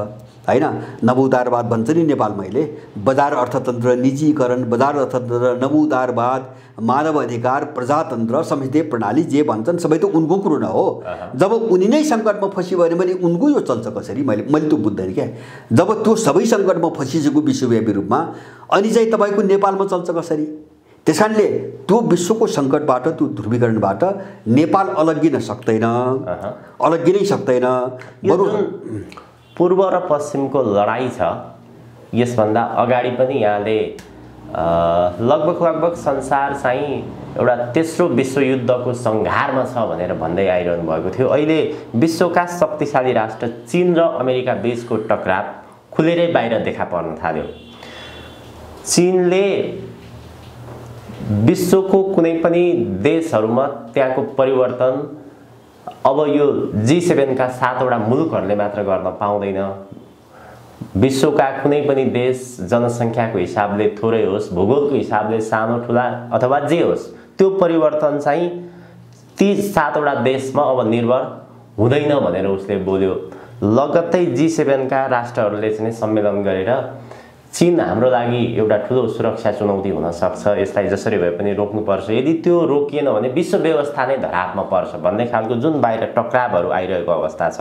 होइन। नवोदारवाद भन्छ नि नेपालमा अहिले, बजार अर्थतन्त्र, निजीकरण, बजार अर्थतन्त्र, नवोदारवाद, मानव अधिकार, प्रजातन्त्र, संसदीय प्रणाली जे भन्छन् सबै त उनको कुरो न हो। जब उनी नै सङ्कटमा फसियो भने उनको यो चल्छ कसरी? मैले त्यो बुझ्दैन क्या। जब त्यो सबै सङ्कटमा फसिसक्यो विश्वव्यापी रूपमा, अनि चाहिँ तपाईँको नेपालमा चल्छ कसरी? त्यस कारणले त्यो विश्वको सङ्कटबाट, त्यो ध्रुवीकरणबाट नेपाल अलग्गिनै सक्दैन। बरु पूर्व र पश्चिमको लडाइँ छ, यसभन्दा अगाडि पनि यहाँले लगभग संसार चाहिँ एउटा तेस्रो विश्वयुद्धको सङ्घारमा छ भनेर भन्दै आइरहनु भएको थियो। अहिले विश्वका शक्तिशाली राष्ट्र चीन र अमेरिका बीचको टकराव खुलेरै बाहिर देखा पर्न थाल्यो। चीनले विश्वको कुनै पनि देशहरूमा त्यहाँको परिवर्तन अब यो G7 का 7वटा मुलुकहरूले मात्र गर्न पाउँदैन। विश्वका कुनै पनि देश जनसङ्ख्याको हिसाबले थोरै होस्, भूगोलको हिसाबले सानो ठुला अथवा जे होस्, त्यो परिवर्तन चाहिँ ती 7वटा देशमा अब निर्भर हुँदैन भनेर उसले बोल्यो। लगत्तै G7 का राष्ट्रहरूले चाहिँ सम्मेलन गरेर चीन हाम्रो लागि एउटा ठुलो सुरक्षा चुनौती हुन सक्छ, यसलाई जसरी भए पनि रोक्नुपर्छ, यदि त्यो रोकिएन भने विश्व व्यवस्था नै धरापमा पर्छ भन्ने खालको जुन बाहिर टक्रावहरू आइरहेको अवस्था छ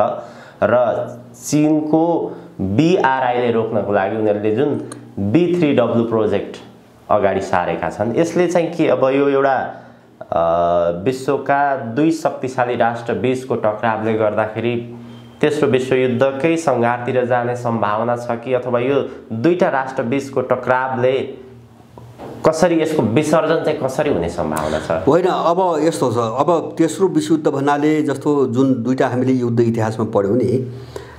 र चीनको BRI ले रोक्नको लागि उनीहरूले जुन B3W प्रोजेक्ट अगाडि सारेका छन्, यसले चाहिँ के अब यो एउटा विश्वका दुई शक्तिशाली राष्ट्र बीचको टक्रावले गर्दाखेरि तेस्रो विश्वयुद्धकै सङ्घारतिर जाने सम्भावना छ कि, अथवा यो दुईटा राष्ट्र बीचको टक्रावले कसरी यसको विसर्जन चाहिँ कसरी हुने सम्भावना छ? होइन, अब यस्तो छ, अब तेस्रो विश्वयुद्ध भन्नाले जस्तो जुन दुईटा हामीले युद्ध इतिहासमा पढ्यौँ नि,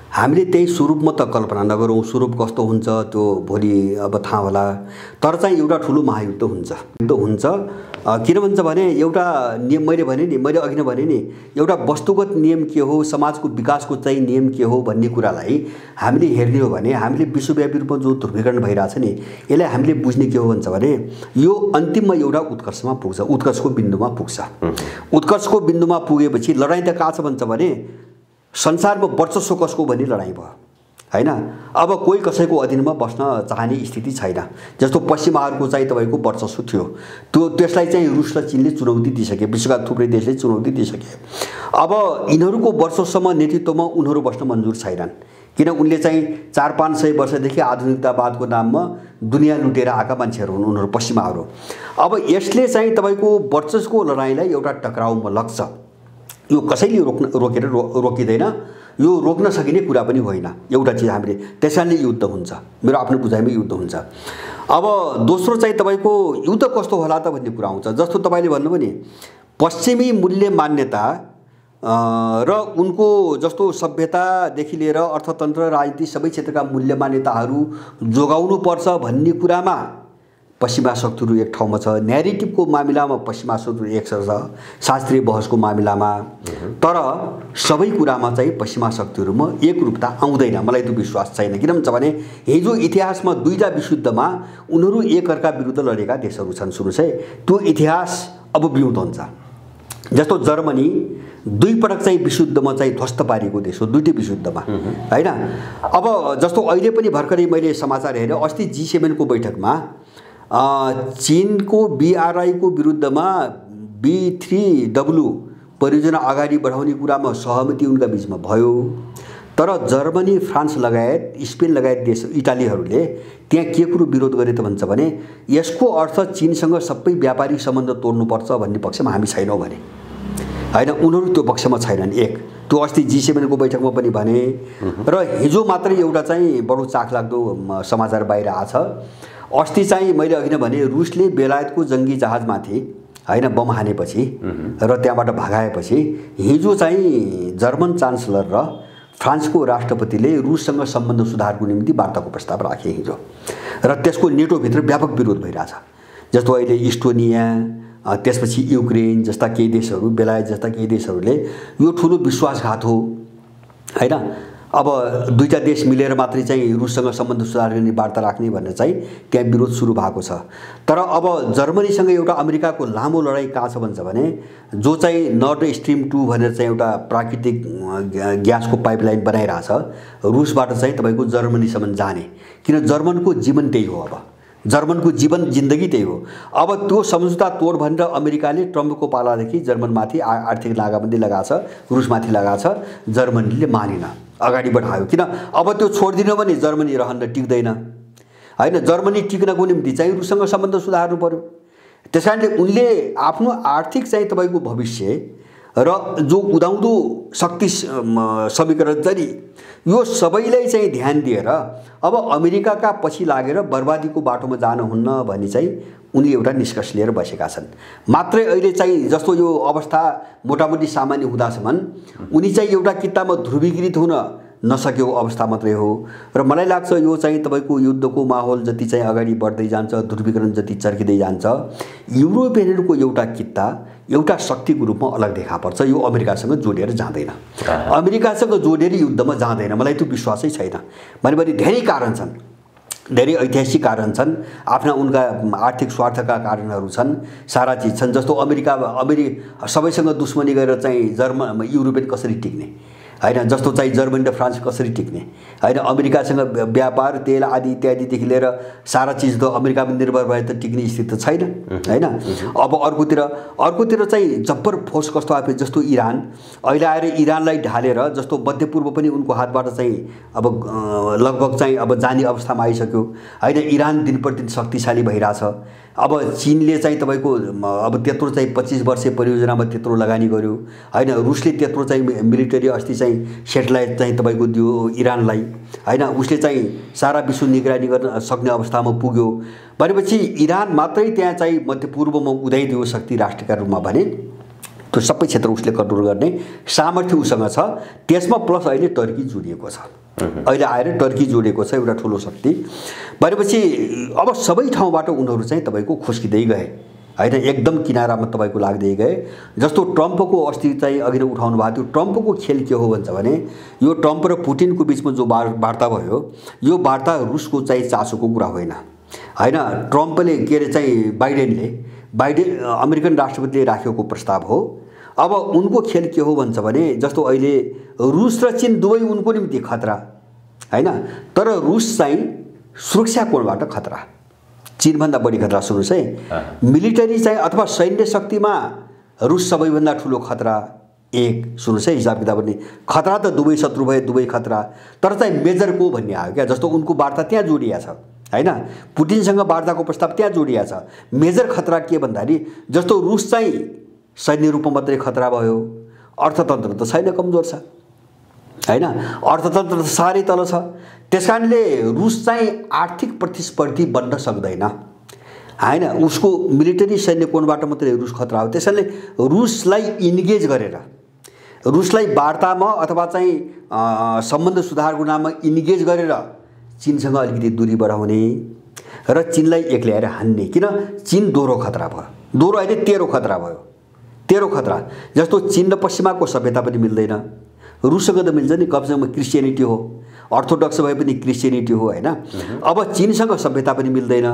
हामीले त्यही स्वरूपमा त कल्पना नगरौँ, स्वरूप कस्तो हुन्छ त्यो भोलि अब थाहा होला। तर चाहिँ एउटा ठुलो महायुद्ध हुन्छ। किन भन्छ भने एउटा नियम, मैले अघि नै भने नि, एउटा वस्तुगत नियम के हो, समाजको विकासको चाहिँ नियम के हो भन्ने कुरालाई हामीले हेर्ने हो भने हामीले विश्वव्यापी रूपमा जो ध्रुवीकरण भइरहेछ नि, यसलाई हामीले बुझ्ने के हो भन्छ भने यो अन्तिममा एउटा उत्कर्षमा पुग्छ, उत्कर्षको बिन्दुमा पुग्छ। उत्कर्षको बिन्दुमा पुगेपछि लडाइँ त कहाँ छ भन्छ भने संसारमा वर्चस्व कसको भन्ने लडाइँ भयो, होइन। अब कोही कसैको अधीनमा बस्न चाहने स्थिति छैन। जस्तो पश्चिमाहरूको चाहिँ तपाईँको वर्चस्व थियो, त्यसलाई चाहिँ रुस र चीनले चुनौती दिइसके, विश्वका थुप्रै देशले चुनौती दिइसके। अब यिनीहरूको वर्चस्वमा नेतृत्वमा उनीहरू बस्न मन्जुर छैनन्, किन उनले चाहिँ 400-500 वर्षदेखि आधुनिकतावादको नाममा दुनियाँ लुटेर आएका मान्छेहरू हुन् उनीहरू, पश्चिमाहरू। अब यसले चाहिँ तपाईँको वर्चस्वको लडाइँलाई एउटा टक्राउमा लग्छ। यो कसैले रोकिँदैन, यो रोक्न सकिने कुरा पनि होइन। एउटा चिज हामीले त्यसैले युद्ध हुन्छ, मेरो आफ्नो बुझाइमा युद्ध हुन्छ। अब दोस्रो चाहिँ तपाईँको युद्ध कस्तो होला त भन्ने कुरा आउँछ। जस्तो तपाईँले भन्नुभयो नि, पश्चिमी मूल्य मान्यता र उनको जस्तो सभ्यतादेखि लिएर अर्थतन्त्र, राजनीति सबै क्षेत्रका मूल्य मान्यताहरू जोगाउनुपर्छ भन्ने कुरामा पश्चिमा शक्तिहरू एक ठाउँमा छ। न्यारेटिभको मामिलामा पश्चिमा शक्तिहरू एक छ, शास्त्रीय बहसको मामिलामा। तर सबै कुरामा चाहिँ पश्चिमा शक्तिहरूमा एकरूपता आउँदैन, मलाई त्यो विश्वास छैन। किन भन्छ भने हिजो इतिहासमा दुईटा विशुद्धमा उनीहरू एकअर्का विरुद्ध लडेका देशहरू छन्। सुन्नुहोस् है, त्यो इतिहास अब विरुद्ध हुन्छ। जस्तो जर्मनी दुई पटक चाहिँ विशुद्धमा चाहिँ ध्वस्त पारेको देश हो, दुईटै विशुद्धमा, होइन। अब जस्तो अहिले पनि भर्खरै मैले समाचार हेरेँ, अस्ति G7 को बैठकमा चीनको BRI को विरुद्धमा B3W परियोजना अगाडि बढाउने कुरामा सहमति उनका बीचमा भयो। तर जर्मनी, फ्रान्स लगायत, स्पेन लगायत देश, इटालीहरूले त्यहाँ के कुरो विरोध गरे त भन्छ भने यसको अर्थ चीनसँग सबै व्यापारिक सम्बन्ध तोड्नुपर्छ भन्ने पक्षमा हामी छैनौँ भने, होइन। उनीहरू त्यो पक्षमा छैनन्। एक त्यो अस्ति G7 को बैठकमा पनि भने। र हिजो मात्रै एउटा चाहिँ बडो चाखलाग्दो समाचार बाहिर आछ। अस्ति चाहिँ मैले अघि नै भने रुसले बेलायतको जङ्गी जहाजमाथि, होइन, बम हानेपछि र त्यहाँबाट भगाएपछि हिजो चाहिँ जर्मन चान्सलर र फ्रान्सको राष्ट्रपतिले रुससँग सम्बन्ध सुधारको निम्ति वार्ताको प्रस्ताव राखे हिजो। र त्यसको नेटोभित्र व्यापक विरोध भइरहेछ। जस्तो अहिले इस्टोनिया, त्यसपछि युक्रेन जस्ता केही देशहरू, बेलायत जस्ता केही देशहरूले यो ठुलो विश्वासघात हो, होइन। अब दुईटा देश मिलेर मात्रै चाहिँ रुससँग सम्बन्ध सुधार गर्ने वार्ता राख्ने भनेर चाहिँ त्यहाँ विरोध सुरु भएको छ। तर अब जर्मनीसँग एउटा अमेरिकाको लामो लडाइँ कहाँ छ भन्छ भने जो चाहिँ नर्थ स्ट्रिम 2 भनेर चाहिँ एउटा प्राकृतिक ग्यासको पाइपलाइन बनाइरहेछ रुसबाट चाहिँ तपाईँको जर्मनीसम्म जाने। किन जर्मनको जीवन त्यही हो, अब जर्मनको जीवन जिन्दगी त्यही हो। अब त्यो सम्झौता तोड भनेर अमेरिकाले ट्रम्पको पालादेखि जर्मनमाथि आर्थिक नाकाबन्दी लगाछ, रुसमाथि लगाछ। जर्मनीले मानेन, अगाडि बढायो। किन अब त्यो छोडिदिनु भने जर्मनी रहन टिक्दैन, होइन। जर्मनी टिक्नको निम्ति चाहिँ रुससँग सम्बन्ध सुधार्नु पर्यो। त्यसकारणले उनले आफ्नो आर्थिक चाहिँ तपाईँको भविष्य र जो उदाउँदो शक्ति समीकरण चाहिँ यो सबैलाई चाहिँ ध्यान दिएर अब अमेरिकाका पछि लागेर बर्बादीको बाटोमा जानुहुन्न भन्ने चाहिँ उनले एउटा निष्कर्ष लिएर बसेका छन्। मात्रै अहिले चाहिँ जस्तो यो अवस्था मोटामोटी सामान्य हुँदासम्म उनी चाहिँ एउटा किताबमा ध्रुवीकृत हुन नसकेको अवस्था मात्रै हो। र मलाई लाग्छ यो चाहिँ तपाईँको युद्धको माहौल जति चाहिँ अगाडि बढ्दै जान्छ, ध्रुवीकरण जति चर्किँदै जान्छ, युरोपियनहरूको एउटा किता एउटा शक्तिको रूपमा अलग देखा पर्छ। यो अमेरिकासँग जोडिएर जाँदैन, अमेरिकासँग जोडिएर युद्धमा जाँदैन, मलाई त्यो विश्वासै छैन। भनेपछि धेरै कारण छन्, धेरै ऐतिहासिक कारण छन्, आफ्ना उनका आर्थिक स्वार्थका कारणहरू छन्, सारा चिज छन्। जस्तो अमेरिका सबैसँग दुश्मनी गरेर चाहिँ युरोपियन कसरी टिक्ने, होइन। जस्तो चाहिँ जर्मनी र फ्रान्स कसरी टिक्ने, होइन। अमेरिकासँग व्यापार, तेल आदि इत्यादिदेखि लिएर सारा चिज त अमेरिकामा निर्भर भए त टिक्ने स्थिति त छैन, होइन। अब अर्कोतिर चाहिँ जब्बर फोर्स कस्तो आयो, जस्तो इरान अहिले आएर इरानलाई ढालेर, जस्तो मध्यपूर्व पनि उनको हातबाट चाहिँ अब लगभग चाहिँ अब जाने अवस्थामा आइसक्यो, होइन। इरान दिन प्रतिदिन शक्तिशाली भइरहेछ। अब चीनले चाहिँ तपाईँको अब त्यत्रो चाहिँ 25 वर्षे परियोजनामा त्यत्रो लगानी गर्यो, होइन। रुसले त्यत्रो चाहिँ मिलिटरी अस्ति चाहिँ सेटेलाइट चाहिँ तपाईँको दियो इरानलाई, होइन। उसले चाहिँ सारा विश्व निगरानी गर्न सक्ने अवस्थामा पुग्यो भनेपछि इरान मात्रै त्यहाँ चाहिँ मध्यपूर्वमा उदाइदियो शक्ति राष्ट्रका रूपमा भने त्यो सबै क्षेत्र उसले कन्ट्रोल गर्ने सामर्थ्य उसँग छ। त्यसमा प्लस अहिले टर्की जोडिएको छ, अहिले आएर टर्की जोडिएको छ, एउटा ठुलो शक्ति भनेपछि अब सबै ठाउँबाट उनीहरू चाहिँ तपाईँको खुस्किँदै गए, होइन। एकदम किनारामा तपाईँको लाग्दै गए। जस्तो ट्रम्पको अस्ति चाहिँ अघि नै उठाउनु भएको थियो, ट्रम्पको खेल के हो भन्छ भने यो ट्रम्प र पुटिनको बिचमा जो वार्ता भयो यो वार्ता रुसको चाहिँ चासोको कुरा होइन, होइन। ट्रम्पले के अरे चाहिँ बाइडेन अमेरिकन राष्ट्रपतिले राखेको प्रस्ताव हो। अब उनको खेल के हो भन्छ भने जस्तो अहिले रुस र चीन दुवै उनको निम्ति खतरा, होइन। तर रुस चाहिँ सुरक्षा कोणबाट खतरा, चीनभन्दा बढी खतरा। सुन्नुहोस् है, मिलिटरी चाहिँ अथवा सैन्य शक्तिमा रुस सबैभन्दा ठुलो खतरा एक। सुन्नुहोस् है, हिसाब किताब पनि खतरा त दुवै शत्रु भए दुवै खतरा, तर चाहिँ मेजर को भन्ने आयो क्या। जस्तो उनको वार्ता त्यहाँ जोडिया छ, होइन। पुटिनसँग वार्ताको प्रस्ताव त्यहाँ जोडिया छ। मेजर खतरा के भन्दाखेरि जस्तो रुस चाहिँ सैन्य रूपमा मात्रै खतरा भयो, अर्थतन्त्र त छैन, कमजोर छ हैन। अर्थतन्त्र त साह्रै तल छ। त्यसकारणले रुस चाहिँ आर्थिक प्रतिस्पर्धी बन्न सक्दैन हैन। उसको मिलिटरी सैन्य कोणबाट मात्रै रुस खतरा हो। त्यसैले रुसलाई इन्गेज गरेर, रुसलाई वार्तामा अथवा चाहिँ सम्बन्ध सुधारको नाममा इन्गेज गरेर चीनसँग अलिकति दूरी बढाउने र चीनलाई एक्ल्याएर हान्ने। किन चीन दोहोरो खतरा भयो, दोहोरो अहिले तेह्रो खतरा भयो। तेह्रो खतरा जस्तो चीन र पश्चिमाको सभ्यता पनि मिल्दैन। रुससँग त मिल्छ नि, कमसेकम क्रिस्चियनिटी हो, अर्थोडक्स भए पनि क्रिस्चियनिटी हो हैन। अब चीनसँग सभ्यता पनि मिल्दैन,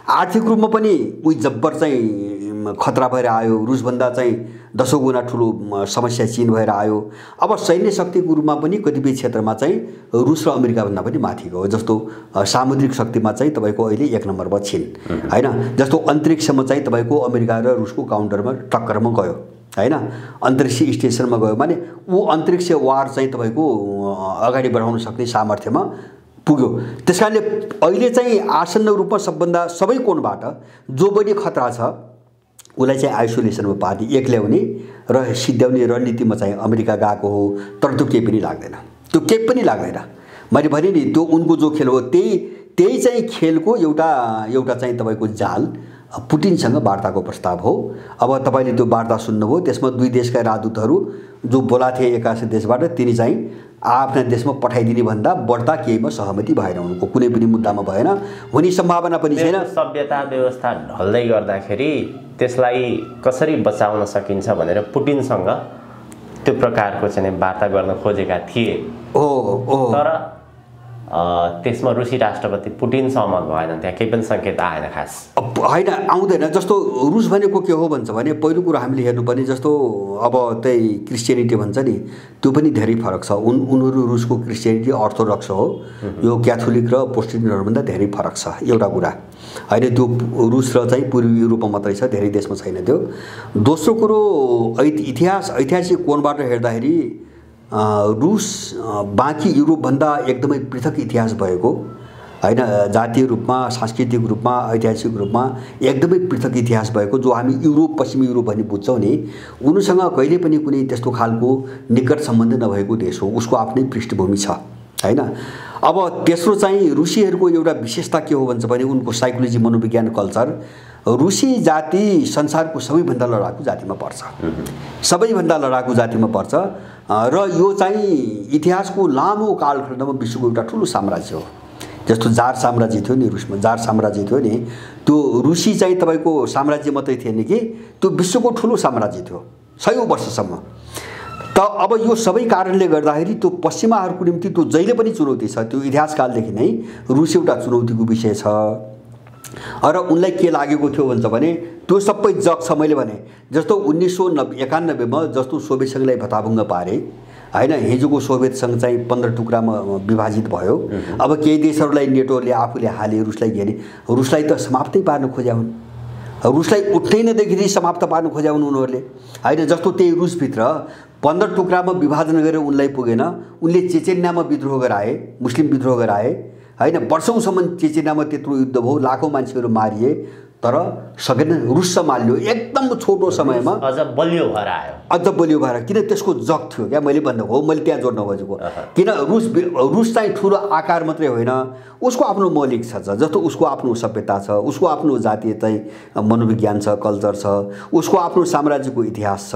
आर्थिक रूपमा पनि उही जब्बर चाहिँ खतरा भएर आयो। रुसभन्दा चाहिँ 10 गुणा ठुलो समस्या चीन भएर आयो। अब सैन्य शक्तिको रूपमा पनि कतिपय क्षेत्रमा चाहिँ रुस र अमेरिकाभन्दा पनि माथि गयो। जस्तो सामुद्रिक शक्तिमा चाहिँ तपाईँको अहिले 1 नम्बरमा चीन हैन। जस्तो अन्तरिक्षमा चाहिँ तपाईँको अमेरिका र रुसको काउन्टरमा टक्करमा गयो हैन। अन्तरिक्ष स्टेसनमा गयो भने ऊ अन्तरिक्ष वार चाहिँ तपाईँको अगाडि बढाउन सक्ने सामर्थ्यमा पुग्यो। त्यसकारणले अहिले चाहिँ आसन्न रूपमा सबभन्दा सबै कोणबाट जो बढी खतरा छ उसलाई चाहिँ आइसोलेसनमा पार्ने, एक्ल्याउने र सिद्ध्याउने रणनीतिमा चाहिँ अमेरिका गएको हो। तर त्यो केही पनि लाग्दैन, त्यो केही पनि लाग्दैन। मैले भने नि त्यो उनको जो खेल हो त्यही चाहिँ खेलको एउटा चाहिँ तपाईँको जाल पुटिनसँग वार्ताको प्रस्ताव हो। अब तपाईँले त्यो वार्ता सुन्नुभयो, त्यसमा 2 देशका राजदूतहरू जो बोला थिए एकासी देशबाट, तिनी चाहिँ आफ्ना देशमा पठाइदिने भन्दा बढ्ता केहीमा सहमति भएन, उनको कुनै पनि मुद्दामा भएन, हुने सम्भावना पनि छैन। सभ्यता व्यवस्था ढल्दै गर्दाखेरि त्यसलाई कसरी बचाउन सकिन्छ भनेर पुटिनसँग त्यो प्रकारको चाहिँ वार्ता गर्न खोजेका थिए। तर त्यसमा रुसी राष्ट्रपति पुटिन सहमत भएन, त्यहाँ केही पनि सङ्केत आएन खास होइन, आउँदैन। जस्तो रुस भनेको के हो भन्छ भने पहिलो कुरो हामीले हेर्नुपर्ने, जस्तो अब त्यही क्रिस्चियनिटी भन्छ नि, त्यो पनि धेरै फरक छ। उनीहरू रुसको क्रिस्चियनिटी अर्थोडक्स हो, यो क्याथोलिक र प्रोटेस्टेन्टहरूभन्दा धेरै फरक छ। एउटा कुरा होइन, त्यो रुस र चाहिँ पूर्वी युरोपमा मात्रै छ, धेरै देशमा छैन त्यो। दोस्रो कुरो ऐतिहासिक कोणबाट हेर्दाखेरि रुस बाँकी युरोपभन्दा एकदमै पृथक इतिहास भएको हैन, जातीय रूपमा, सांस्कृतिक रूपमा, ऐतिहासिक रूपमा एकदमै पृथक इतिहास भएको, जो हामी युरोप, पश्चिमी युरोप भन्ने बुझ्छौँ नि, उनीसँग कहिले पनि कुनै त्यस्तो खालको निकट सम्बन्ध नभएको देश हो। उसको आफ्नै पृष्ठभूमि छ हैन। अब तेस्रो चाहिँ रुसीहरूको एउटा विशेषता के हो भन्छ भने उनको साइकोलोजी, मनोविज्ञान, कल्चर। रुसी जाति संसारको सबैभन्दा लडाकु जातिमा पर्छ, सबैभन्दा लडाकु जातिमा पर्छ र यो चाहिँ इतिहासको लामो कालखण्डमा विश्वको एउटा ठुलो साम्राज्य हो। जस्तो जार साम्राज्य थियो नि रुसमा, जार साम्राज्य थियो नि, त्यो रुसी चाहिँ तपाईँको साम्राज्य मात्रै थिएन कि त्यो विश्वको ठुलो साम्राज्य थियो 100 वर्षसम्म। त अब यो सबै कारणले गर्दाखेरि त्यो पश्चिमाहरूको निम्ति त्यो जहिले पनि चुनौती छ। त्यो इतिहासकालदेखि नै रुस एउटा चुनौतीको विषय छ। र उनलाई के लागेको थियो भन्छ भने त्यो सबै जग छ। मैले भने जस्तो 1991 मा जस्तो सोभियत सङ्घलाई भताभुङ्ग पारे हैन, हिजोको सोभियत सङ्घ चाहिँ 15 टुक्रामा विभाजित भयो। अब केही देशहरूलाई नेटोले आफूले हाले, रुसलाई घेरे। रुसलाई त समाप्तै पार्न खोज्या हुन्, रुसलाई उठ्नै नदेखि समाप्त पार्न खोज्या हुन् उनीहरूले हैन। जस्तो त्यही रुसभित्र 15 टुक्रामा विभाजन गरेर उनलाई पुगेन, उनले चेचेन्यामा विद्रोह गराए, मुस्लिम विद्रोह गराए हैन। वर्षौंसम्म चेचेन्यामा त्यत्रो युद्ध भयो, लाखौं मान्छेहरू मारिए, तर सकेन, रुस सम्हाल्यो एकदम छोटो समयमा, अझ बलियो भएर आयो, अझ बलियो भएर। किन त्यसको जग थियो क्या, मैले भन्नु हो, मैले त्यहाँ जोड्न खोजेको। किन रुस चाहिँ ठुलो आकार मात्रै होइन, उसको आफ्नो मौलिक छ, जस्तो उसको आफ्नो सभ्यता छ, उसको आफ्नो जातीय चाहिँ मनोविज्ञान छ, कल्चर छ, उसको आफ्नो साम्राज्यको इतिहास छ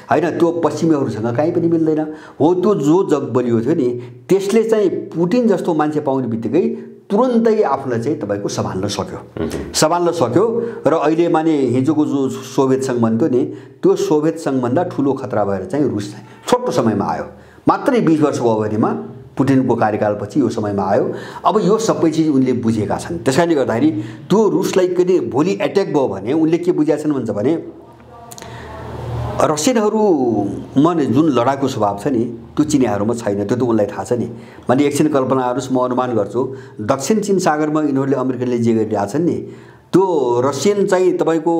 हैन। त्यो पश्चिमीहरूसँग कहीँ पनि मिल्दैन। हो त्यो जो जग बलियो थियो नि, त्यसले चाहिँ पुटिन जस्तो मान्छे पाउने बित्तिकै तुरन्तै आफूलाई चाहिँ तपाईँको सम्हाल्न सक्यो। र अहिले माने हिजोको जो सोभियत सङ्घ भन्थ्यो नि, त्यो सोभियत सङ्घभन्दा ठुलो खतरा भएर चाहिँ रुस छोटो समयमा आयो। मात्रै 20 वर्षको अवधिमा पुटिनको कार्यकालपछि यो समयमा आयो। अब यो सबै चिज उनले बुझेका छन्। त्यसकारणले गर्दाखेरि त्यो रुसलाई कहिले भोलि एट्याक भयो भने उनले के बुझेका छन् भन्छ भने रसियनहरूमा जुन लडाकु स्वभाव छ नि, त्यो चिनियाहरूमा छैन। त्यो त उनलाई थाहा छ नि। मैले एकछिन कल्पना गरोस्, म अनुमान गर्छु दक्षिण चीन सागरमा यिनीहरूले अमेरिकनले जे गरिरहेछन् नि, त्यो रसियन चाहिँ तपाईँको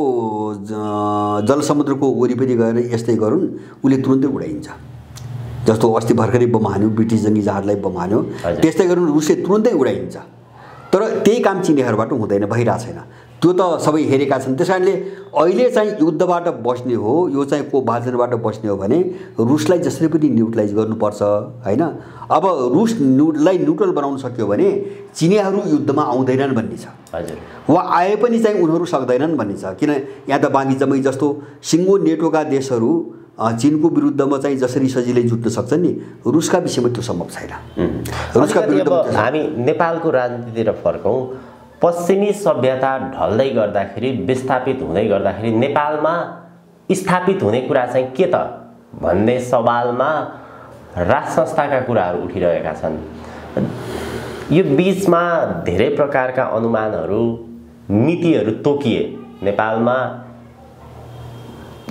जलसमुद्रको वरिपरि गएर यस्तै गरून्, उसले तुरुन्तै उडाइन्छ। जस्तो अस्ति भर्खरै बम हान्यो, ब्रिटिस जङ्गी जहाजलाई बम हान्यो, त्यस्तै गरून् रुसले तुरुन्तै उडाइन्छ। तर त्यही काम चिनियाहरूबाट हुँदैन, भइरहेको छैन। त्यो त सबै हेरेका छन्। त्यसकारणले अहिले चाहिँ युद्धबाट बस्ने हो, यो चाहिँ कोभाजनबाट बस्ने हो भने रुसलाई जसरी पनि न्युट्रलाइज गर्नुपर्छ हैन। अब रुसलाई न्युट्रल बनाउन सक्यो भने चिनियाहरू युद्धमा आउँदैनन् भन्ने छ। हजुर, वा आए पनि चाहिँ उनीहरू सक्दैनन् भन्ने छ। किन यहाँ त बाँकी जम्मै जस्तो सिङ्गो नेटोका देशहरू चीनको विरुद्धमा चाहिँ जसरी सजिलै जुट्न सक्छन् नि, रुसका विषयमा त्यो सम्भव छैन। रुसका विरुद्धमा हामी नेपालको राजनीतितिर फर्कौँ। पश्चिमी सभ्यता ढल्दै गर्दाखेरि, विस्थापित हुँदै गर्दाखेरि नेपालमा स्थापित हुने कुरा चाहिँ के त भन्ने सवालमा राज संस्थाका कुराहरू उठिरहेका छन्। यो बीचमा धेरै प्रकारका अनुमानहरू, मितिहरू तोकिए। नेपालमा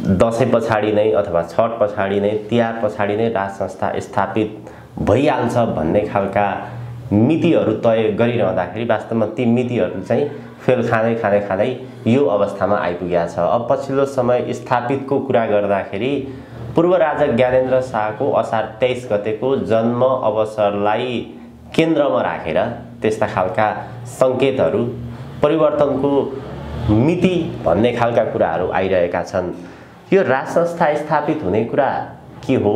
दसैँ पछाडि नै अथवा छठ पछाडि नै, तिहार पछाडि नै राज संस्था स्थापित भइहाल्छ भन्ने खालका मितिहरू तय गरिरहँदाखेरि वास्तवमा ती मितिहरू चाहिँ फेल खाँदै खाँदै खाँदै यो अवस्थामा आइपुगेको छ। अब पछिल्लो समय स्थापितको कुरा गर्दाखेरि पूर्व राजा ज्ञानेन्द्र शाहको असार 23 गतेको जन्म अवसरलाई केन्द्रमा राखेर त्यस्ता खालका सङ्केतहरू, परिवर्तनको मिति भन्ने खालका कुराहरू आइरहेका छन्। यो राज संस्था स्थापित हुने कुरा के हो?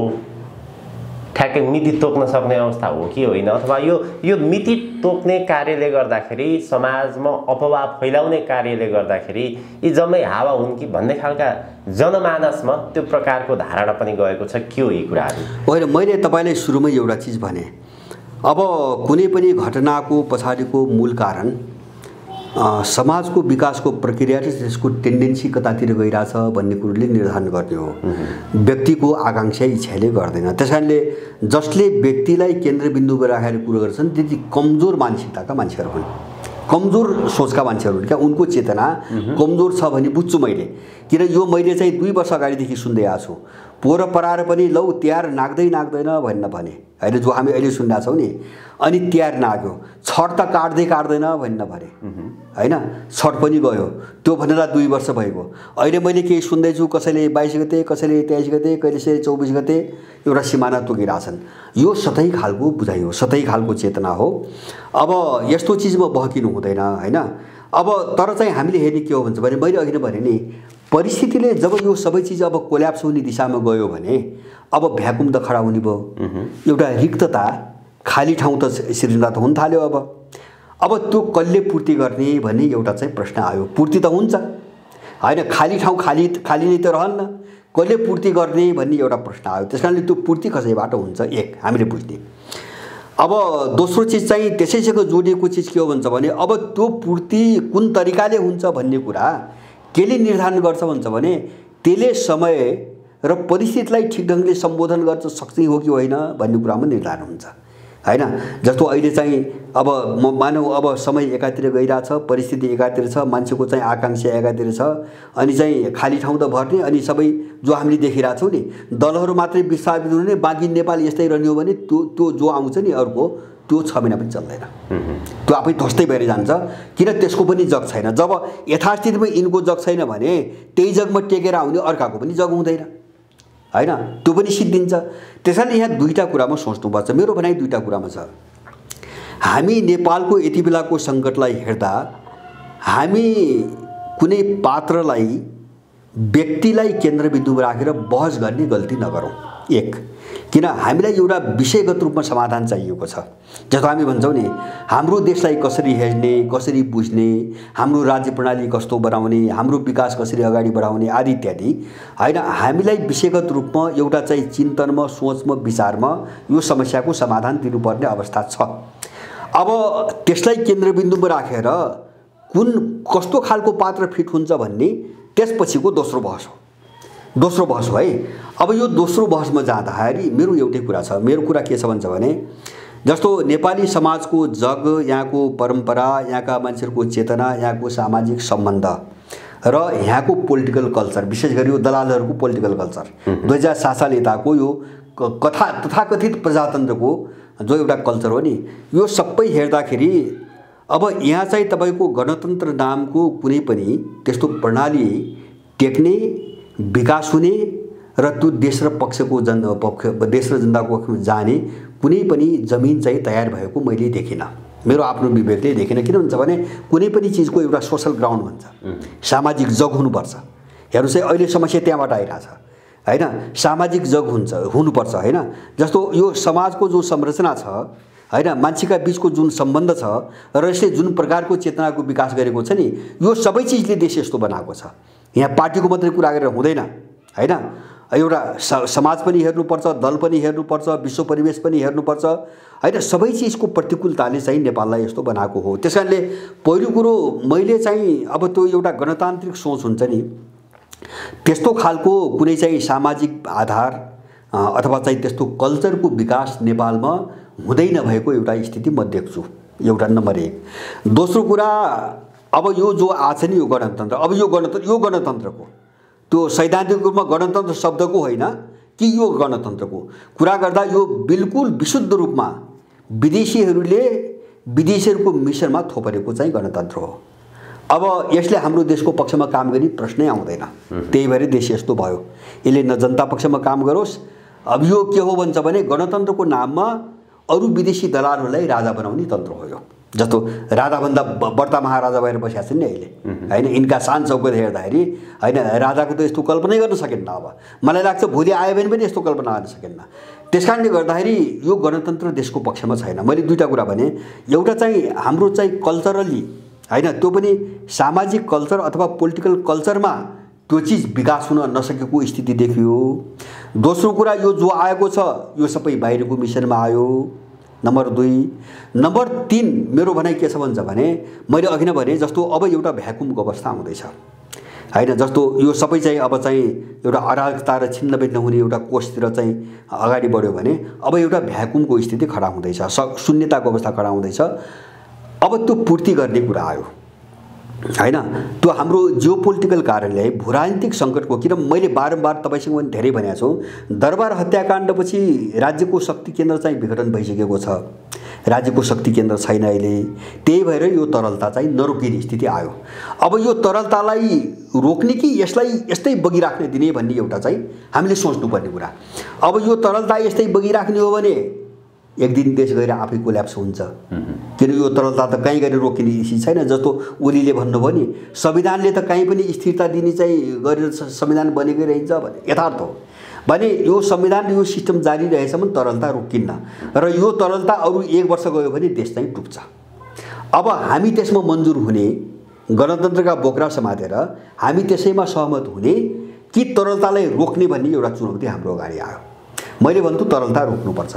ठ्याक्कै मिति तोक्न सक्ने अवस्था हो कि होइन? अथवा यो मिति तोक्ने कार्यले गर्दाखेरि, समाजमा अफवाह फैलाउने कार्यले गर्दाखेरि यी जम्मै हावा हुन् कि भन्ने खालका जनमानसमा त्यो प्रकारको धारणा पनि गएको छ। के हो यी कुराहरू? होइन, मैले तपाईँलाई सुरुमै एउटा चिज भने, अब कुनै पनि घटनाको पछाडिको मूल कारण समाजको विकासको प्रक्रिया र त्यसको टेन्डेन्सी कतातिर गइरहेछ भन्ने कुरोले निर्धारण गर्ने हो। व्यक्तिको आकाङ्क्षा इच्छाले गर्दैन। त्यसकारणले जसले व्यक्तिलाई केन्द्रबिन्दुमा राखेर कुरो गर्छन् त्यति कमजोर मानसिकताका मान्छेहरू हुन्, कमजोर सोचका मान्छेहरू हुन्। क्या उनको चेतना कमजोर छ भने बुझ्छु मैले। किन यो मैले चाहिँ 2 वर्ष अगाडिदेखि सुन्दै आएको छु। पोहोर पराएर पनि लौ तिहार नाग्दैन भने होइन, जो हामी अहिले सुनिरहेको छौँ नि। अनि तिहार नाग्यो, छठ त काट्दैन भन्ने भने होइन, छठ पनि गयो। त्यो भनेर 2 वर्ष भएको। अहिले मैले केही सुन्दैछु, कसैले 22 गते, कसैले 23 गते, कसैले 24 गते एउटा सिमाना तोकिरहेछन्। यो सतै खालको बुझाइ हो, सतै खालको चेतना हो। अब यस्तो चिजमा बहकिनु हुँदैन होइन। अब तर चाहिँ हामीले हेर्ने के हो भन्छ भने, मैले अघि नै भने नि, परिस्थितिले जब यो सबै चिज अब कोल्याप्स हुने दिशामा गयो भने अब भ्याकुम त खडा हुने भयो। एउटा रिक्तता, खाली ठाउँ त सृजना त हुन थाल्यो। अब त्यो कसले पूर्ति गर्ने भन्ने एउटा चाहिँ प्रश्न आयो। पूर्ति त हुन्छ होइन, खाली ठाउँ खाली नै त रहन्न, कसले पूर्ति गर्ने भन्ने एउटा प्रश्न आयो। त्यसकारणले त्यो पूर्ति कसैबाट हुन्छ, एक हामीले बुझ्ने। अब दोस्रो चिज चाहिँ त्यसैसँग जोडिएको चिज के हो भन्छ भने, अब त्यो पूर्ति कुन तरिकाले हुन्छ भन्ने कुरा केले निर्धारण गर्छ भन्छ भने, त्यसले समय र परिस्थितिलाई ठिक ढङ्गले सम्बोधन गर्न सक्ने हो कि होइन भन्ने कुरामा निर्धारण हुन्छ होइन। जस्तो अहिले चाहिँ अब मानौ अब समय एकातिर गइरहेछ, परिस्थिति एकातिर छ, मान्छेको चाहिँ आकाङ्क्षा एकातिर छ, अनि चाहिँ खाली ठाउँ त भर्ने, अनि सबै जो हामीले देखिरहेछौँ नि दलहरू मात्रै विस्थापित हुने, बाँकी नेपाल यस्तै रहने हो भने त्यो जो आउँछ नि अर्को, त्यो 6 महिना पनि चल्दैन, त्यो आफै ध्वस्तै भएर जान्छ। किन त्यसको पनि जग छैन। जब यथास्थितिमा यिनको जग छैन भने त्यही जगमा टेकेर आउने अर्काको पनि जग हुँदैन होइन, त्यो पनि सिद्धिन्छ। त्यसैले यहाँ 2टा कुरामा सोच्नुपर्छ। मेरो भनाइ 2टा कुरामा छ। हामी नेपालको यति बेलाको सङ्कटलाई हेर्दा हामी कुनै पात्रलाई, व्यक्तिलाई केन्द्रबिन्दुमा राखेर बहस गर्ने गल्ती नगरौँ। एक, किन हामीलाई एउटा विषयगत रूपमा समाधान चाहिएको छ। जस्तो हामी भन्छौँ नि, हाम्रो देशलाई कसरी हेर्ने, कसरी बुझ्ने, हाम्रो राज्य प्रणाली कस्तो बनाउने, हाम्रो विकास कसरी अगाडि बढाउने आदि इत्यादि होइन। हामीलाई विषयगत रूपमा एउटा चाहिँ चिन्तनमा, सोचमा, विचारमा यो समस्याको समाधान दिनुपर्ने अवस्था छ। अब त्यसलाई केन्द्रबिन्दुमा राखेर कस्तो खालको पात्र फिट हुन्छ भन्ने त्यसपछिको दोस्रो बहस हो है। अब यो दोस्रो बहसमा जाँदाखेरि मेरो एउटै कुरा छ। मेरो कुरा के छ भन्छ भने, जस्तो नेपाली समाजको जग, यहाँको परम्परा, यहाँका मान्छेहरूको चेतना, यहाँको सामाजिक सम्बन्ध र यहाँको पोलिटिकल कल्चर, विशेष गरी यो दलालहरूको पोलिटिकल कल्चर 2007 साल यताको यो तथाकथित प्रजातन्त्रको जो एउटा कल्चर हो नि, यो सबै हेर्दाखेरि अब यहाँ चाहिँ तपाईँको गणतन्त्र नामको कुनै पनि त्यस्तो प्रणाली टेक्ने, विकास हुने र त्यो देश र जनताको पक्षमा जाने कुनै पनि जमिन चाहिँ तयार भएको मैले देखिनँ। मेरो आफ्नो विवेकले देखिन। किन भन्छ भने कुनै पनि चिजको एउटा सोसल ग्राउन्ड भन्छ, सामाजिक जग हुनुपर्छ। हेर्नुहोस् है, अहिले समस्या त्यहाँबाट आइरहेछ होइन, सामाजिक जग हुनुपर्छ होइन। जस्तो यो समाजको जो संरचना छ होइन, मान्छेका बिचको जुन सम्बन्ध छ र यसले जुन प्रकारको चेतनाको विकास गरेको छ नि, यो सबै चिजले देश यस्तो बनाएको छ। यहाँ पार्टीको मात्रै कुरा गरेर हुँदैन होइन, एउटा समाज पनि हेर्नुपर्छ, दल पनि हेर्नुपर्छ, विश्व परिवेश पनि हेर्नुपर्छ होइन। सबै चिजको प्रतिकूलताले चाहिँ नेपाललाई यस्तो बनाएको हो। त्यस कारणले पहिलो कुरो मैले चाहिँ अब त्यो एउटा गणतान्त्रिक सोच हुन्छ नि, त्यस्तो खालको कुनै चाहिँ सामाजिक आधार अथवा चाहिँ त्यस्तो कल्चरको विकास नेपालमा हुँदै नभएको एउटा स्थिति म देख्छु, एउटा नम्बर 1। दोस्रो कुरा, अब यो जो आछ नि यो गणतन्त्र, अब यो गणतन्त्रको त्यो सैद्धान्तिक रूपमा गणतन्त्र शब्दको होइन कि यो गणतन्त्रको कुरा गर्दा यो बिल्कुल विशुद्ध रूपमा विदेशीहरूको मिसनमा थोपरेको चाहिँ गणतन्त्र हो। अब यसले हाम्रो देशको पक्षमा काम गर्ने प्रश्नै आउँदैन। त्यही भएर देश यस्तो भयो। यसले न जनता पक्षमा काम गरोस्। अब यो के हो भन्छ भने गणतन्त्रको नाममा अरू विदेशी दलालहरूलाई राजा बनाउने तन्त्र हो यो। जस्तो राजाभन्दा बढ्ता महाराजा भएर बसेका छन् नि अहिले होइन, यिनका शान शौकत हेर्दाखेरि होइन, राजाको त यस्तो कल्पनै गर्न सकेन्न। अब मलाई लाग्छ भोलि आयो भने पनि यस्तो कल्पना गर्न सकेन्न। त्यस कारणले गर्दाखेरि यो गणतन्त्र देशको पक्षमा छैन। मैले दुईवटा कुरा भने, एउटा चाहिँ हाम्रो चाहिँ कल्चरली होइन, त्यो पनि सामाजिक कल्चर अथवा पोलिटिकल कल्चरमा त्यो चिज विकास हुन नसकेको स्थिति देखियो। दोस्रो कुरा, यो जो आएको छ यो सबै बाहिरको मिसनमा आयो, नम्बर 2। नम्बर 3 मेरो भनाइ के छ भन्छ भने, मैले अघि नै भने जस्तो अब एउटा भ्याकुमको अवस्था आउँदैछ होइन। जस्तो यो सबै चाहिँ अब चाहिँ एउटा अराजकता र छिन्नभिन्न हुने एउटा कोषतिर चाहिँ अगाडि बढ्यो भने अब एउटा भ्याकुमको स्थिति खडा हुँदैछ, शून्यताको अवस्था खडा हुँदैछ। अब त्यो पूर्ति गर्ने कुरा आयो होइन। त्यो हाम्रो जियोपोलिटिकल कारणले भूराजनीतिक सङ्कटको, किन मैले बारम्बार तपाईँसँग पनि धेरै भनेको छु, दरबार हत्याकाण्डपछि राज्यको शक्ति केन्द्र चाहिँ विघटन भइसकेको छ, राज्यको शक्ति केन्द्र छैन अहिले। त्यही भएर यो तरलता चाहिँ नरोकिने स्थिति आयो। अब यो तरलतालाई रोक्ने कि यसलाई यस्तै बगिराख्ने दिने भन्ने एउटा चाहिँ हामीले सोच्नुपर्ने कुरा। अब यो तरलता यस्तै बगिराख्ने हो भने एक दिन देश गएर आफै कोल्याप्स हुन्छ। किन यो तरलता त कहीँ गएर रोकिने स्थिति छैन। जस्तो ओलीले भन्नुभयो नि, संविधानले त कहीँ पनि स्थिरता दिने चाहिँ गरेर संविधान बनेकै रहन्छ भने यथार्थ हो भने यो संविधान यो सिस्टम जारी रहेसम्म तरलता रोकिन्न र यो तरलता अरू 1 वर्ष गयो भने देश चाहिँ टुट्छ। अब हामी त्यसमा मन्जुर हुने, गणतन्त्रका बोक्रा समातेर हामी त्यसैमा सहमत हुने कि तरलतालाई रोक्ने भन्ने एउटा चुनौती हाम्रो अगाडि आयो। मैले भन्छु तरलता रोक्नुपर्छ।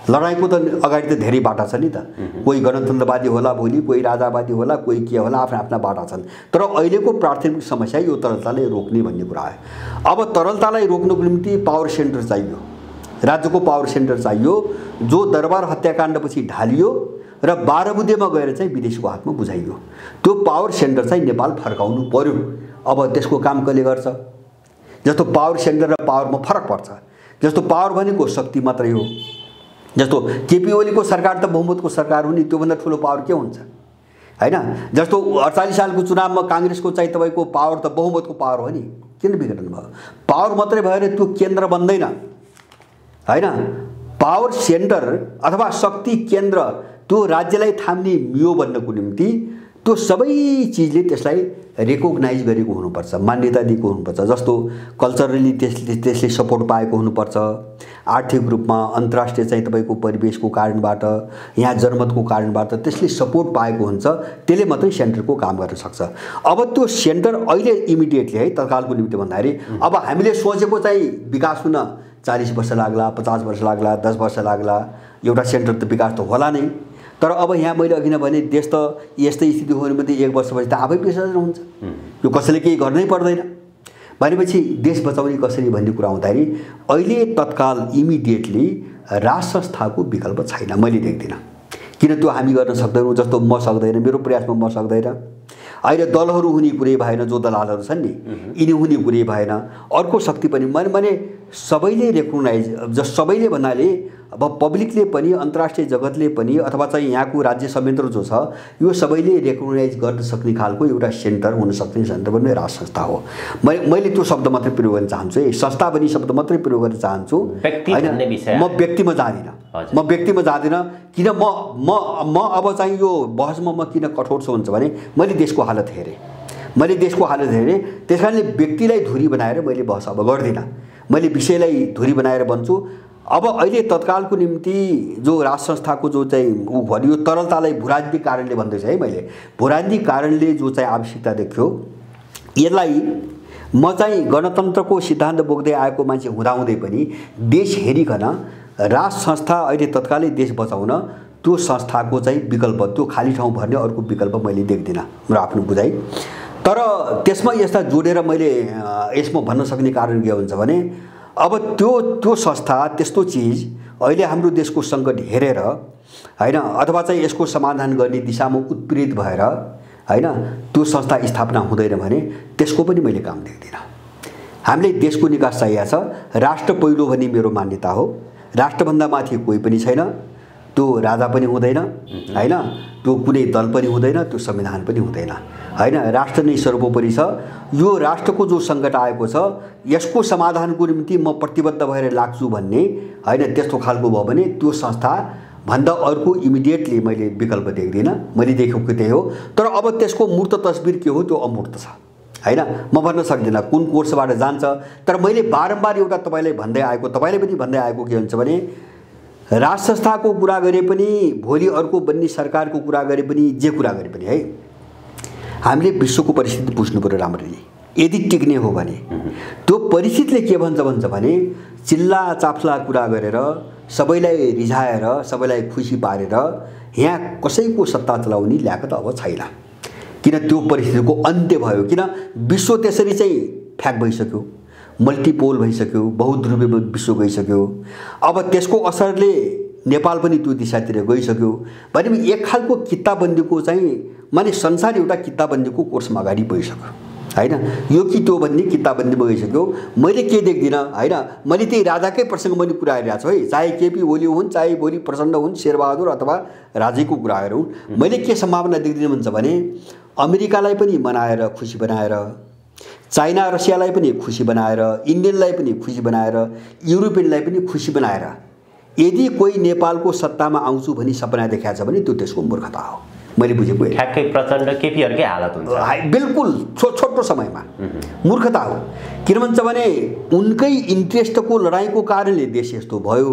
लडाइँको त अगाडि त धेरै बाटा छ नि त। कोही गणतन्त्रवादी होला भोलि, कोही राजावादी होला, कोही के होला, आफ्ना आफ्ना बाटा छन्। तर अहिलेको प्राथमिक समस्या यो तरलतालाई रोक्ने भन्ने कुरा आयो। अब तरलतालाई रोक्नको निम्ति पावर सेन्टर चाहियो, राज्यको पावर सेन्टर चाहियो, जो दरबार हत्याकाण्डपछि ढालियो र 12 बुँदेमा गएर चाहिँ विदेशको हातमा बुझाइयो। त्यो पावर सेन्टर चाहिँ नेपाल फर्काउनु पर्यो। अब त्यसको काम कसले गर्छ? जस्तो पावर सेन्टर र पावरमा फरक पर्छ। जस्तो पावर भनेको शक्ति मात्रै हो। जस्तो केपी ओलीको सरकार त बहुमतको सरकार हो नि, त्योभन्दा ठुलो पावर के हुन्छ होइन। जस्तो 48 सालको चुनावमा काङ्ग्रेसको चाहिँ तपाईँको पावर त बहुमतको पावर हो नि, किन विघटन भयो? पावर मात्रै भएर त्यो केन्द्र बन्दैन होइन। पावर सेन्टर अथवा शक्ति केन्द्र त्यो राज्यलाई थाम्ने मियो बन्नको निम्ति त्यो सबै चिजले त्यसलाई रेकग्नाइज गरेको हुनुपर्छ, मान्यता दिएको हुनुपर्छ। जस्तो कल्चरली त्यसले सपोर्ट पाएको हुनुपर्छ, आर्थिक रूपमा अन्तर्राष्ट्रिय चाहिँ तपाईँको परिवेशको कारणबाट, यहाँ जनमतको कारणबाट त्यसले सपोर्ट पाएको हुन्छ। त्यसले मात्रै सेन्टरको काम गर्न सक्छ। अब त्यो सेन्टर अहिले इमिडिएटली है तत्कालको निम्ति भन्दाखेरि अब हामीले सोचेको चाहिँ विकास हुन 40 वर्ष लाग्ला, 50 वर्ष लाग्ला, 10 वर्ष लाग्ला, एउटा सेन्टर त विकास त होला नै। तर अब यहाँ मैले अघि नै भने देश त यस्तै स्थिति हो भने 1 वर्षपछि त आफै विसर्जन हुन्छ। यो कसैले केही गर्नै पर्दैन भनेपछि देश बचाउने कसरी भन्ने कुरा आउँदाखेरि अहिले तत्काल इमिडिएटली राज संस्थाको विकल्प छैन, मैले देख्दिनँ। किन त्यो हामी गर्न सक्दैनौँ? जस्तो म सक्दैन, मेरो प्रयासमा म सक्दैन। अहिले दलहरू हुने कुरै भएन, जो दलालहरू छन् नि यिनी हुने कुरै भएन। अर्को शक्ति पनि मैले सबैले रेकग्नाइज, सबैले भन्नाले अब पब्लिकले पनि अन्तर्राष्ट्रिय जगतले पनि अथवा चाहिँ यहाँको राज्य संयन्त्र जो छ यो सबैले रेकग्नाइज गर्न सक्ने खालको एउटा सेन्टर हुन सक्ने सेन्टर पनि राज संस्था हो। मैले त्यो शब्द मात्रै प्रयोग गर्न चाहन्छु है, संस्था भन्ने शब्द मात्रै प्रयोग गर्न चाहन्छु। म व्यक्तिमा जाँदिनँ किन म अब चाहिँ यो बहसमा म किन कठोर छु भन्छ भने मैले देशको हालत हेरेँ, त्यस कारणले व्यक्तिलाई धुरी बनाएर मैले बहस अब गर्दिनँ, मैले विषयलाई धुरी बनाएर भन्छु। अब अहिले तत्कालको निम्ति जो राज संस्थाको जो चाहिँ ऊ भन्यो यो तरलतालाई भूराजनीतिक कारणले भन्दैछ है, मैले भूराजनीतिक कारणले जो चाहिँ आवश्यकता देख्यो यसलाई म चाहिँ गणतन्त्रको सिद्धान्त बोक्दै आएको मान्छे हुँदाहुँदै पनि देश हेरिकन राज संस्था अहिले तत्कालै देश बचाउन त्यो संस्थाको चाहिँ विकल्प, त्यो खाली ठाउँ भर्ने अर्को विकल्प मैले देख्दिनँ, मेरो आफ्नो बुझाइ। तर त्यसमा यस्ता जोडेर मैले यसमा भन्न सक्ने कारण के हुन्छ भने अब त्यो संस्था त्यस्तो चिज अहिले हाम्रो देशको सङ्कट हेरेर हैन अथवा चाहिँ यसको समाधान गर्ने दिशामा उत्प्रेरित भएर हैन त्यो संस्था स्थापना हुँदैन भने त्यसको पनि मैले काम देख्दिनँ। हामीले देशको निकास चाहिएको छ, राष्ट्र पहिलो भन्ने मेरो मान्यता हो। राष्ट्रभन्दा माथि कोही पनि छैन, त्यो राजा पनि हुँदैन हैन, त्यो कुनै दल पनि हुँदैन, त्यो संविधान पनि हुँदैन हैन, राष्ट्र नै सर्वोपरि छ। यो राष्ट्रको जो सङ्कट आएको छ यसको समाधानको निम्ति म प्रतिबद्ध भएर लाग्छु भन्ने हैन, त्यस्तो खालको भयो भने त्यो संस्था भन्दा अर्को इमिडिएटली मैले विकल्प देख्दिनँ। मैले देखेको त्यही हो। तर अब त्यसको मूर्त तस्बिर के हो त्यो अमूर्त छ हैन, म भन्न सक्दिनँ कुन कोर्सबाट जान्छ। तर मैले बारम्बार एउटा तपाईँलाई भन्दै आएको, तपाईँले पनि भन्दै आएको के हुन्छ भने राज संस्थाको कुरा गरे पनि भोलि अर्को बन्ने सरकारको कुरा गरे पनि जे कुरा गरे पनि है हामीले विश्वको परिस्थिति बुझ्नु पर्यो राम्ररी यदि टिक्ने हो भने। त्यो परिस्थितिले के भन्छ भने चिल्ला चाप्ला कुरा गरेर सबैलाई रिझाएर सबैलाई खुसी पारेर यहाँ कसैको सत्ता चलाउने ल्याकत अब छैन, किन त्यो परिस्थितिको अन्त्य भयो, किन विश्व त्यसरी चाहिँ फ्याक भइसक्यो, मल्टिपोल भइसक्यो, बहुध्रुवीय विश्व गइसक्यो। अब त्यसको असरले नेपाल पनि त्यो दिशातिर गइसक्यो भने एक खालको किताबन्दीको चाहिँ माने संसार एउटा किताबन्दीको कोर्समा अगाडि बढिसक्यो हैन, यो कि त्यो भन्ने किताबन्दीमा गइसक्यो। मैले के देख्दिनँ हैन, मैले त्यही राजाकै प्रसङ्ग मैले कुरा गरिरहेको छु है, चाहे केपी ओली हुन्, चाहे भोलि प्रचण्ड हुन्, शेरबहादुर अथवा राजेको कुराहरू हुन्। मैले के सम्भावना देख्दिनँ भन्छ भने अमेरिकालाई पनि मनाएर खुसी बनाएर, चाइना रसियालाई पनि खुसी बनाएर, इन्डियनलाई पनि खुसी बनाएर, युरोपियनलाई पनि खुसी बनाएर यदि कोही नेपालको सत्तामा आउँछु भनी सपना देखाएको छ भने त्यो त्यसको मूर्खता हो। मैले बुझेको ठ्याक्कै प्रचण्ड केपीहरुकै हालत हुन्छ बिल्कुल छोटो समयमा मूर्खता हो। किन भन्छ भने उनकै इन्ट्रेस्टको लडाईँको कारणले देश यस्तो भयो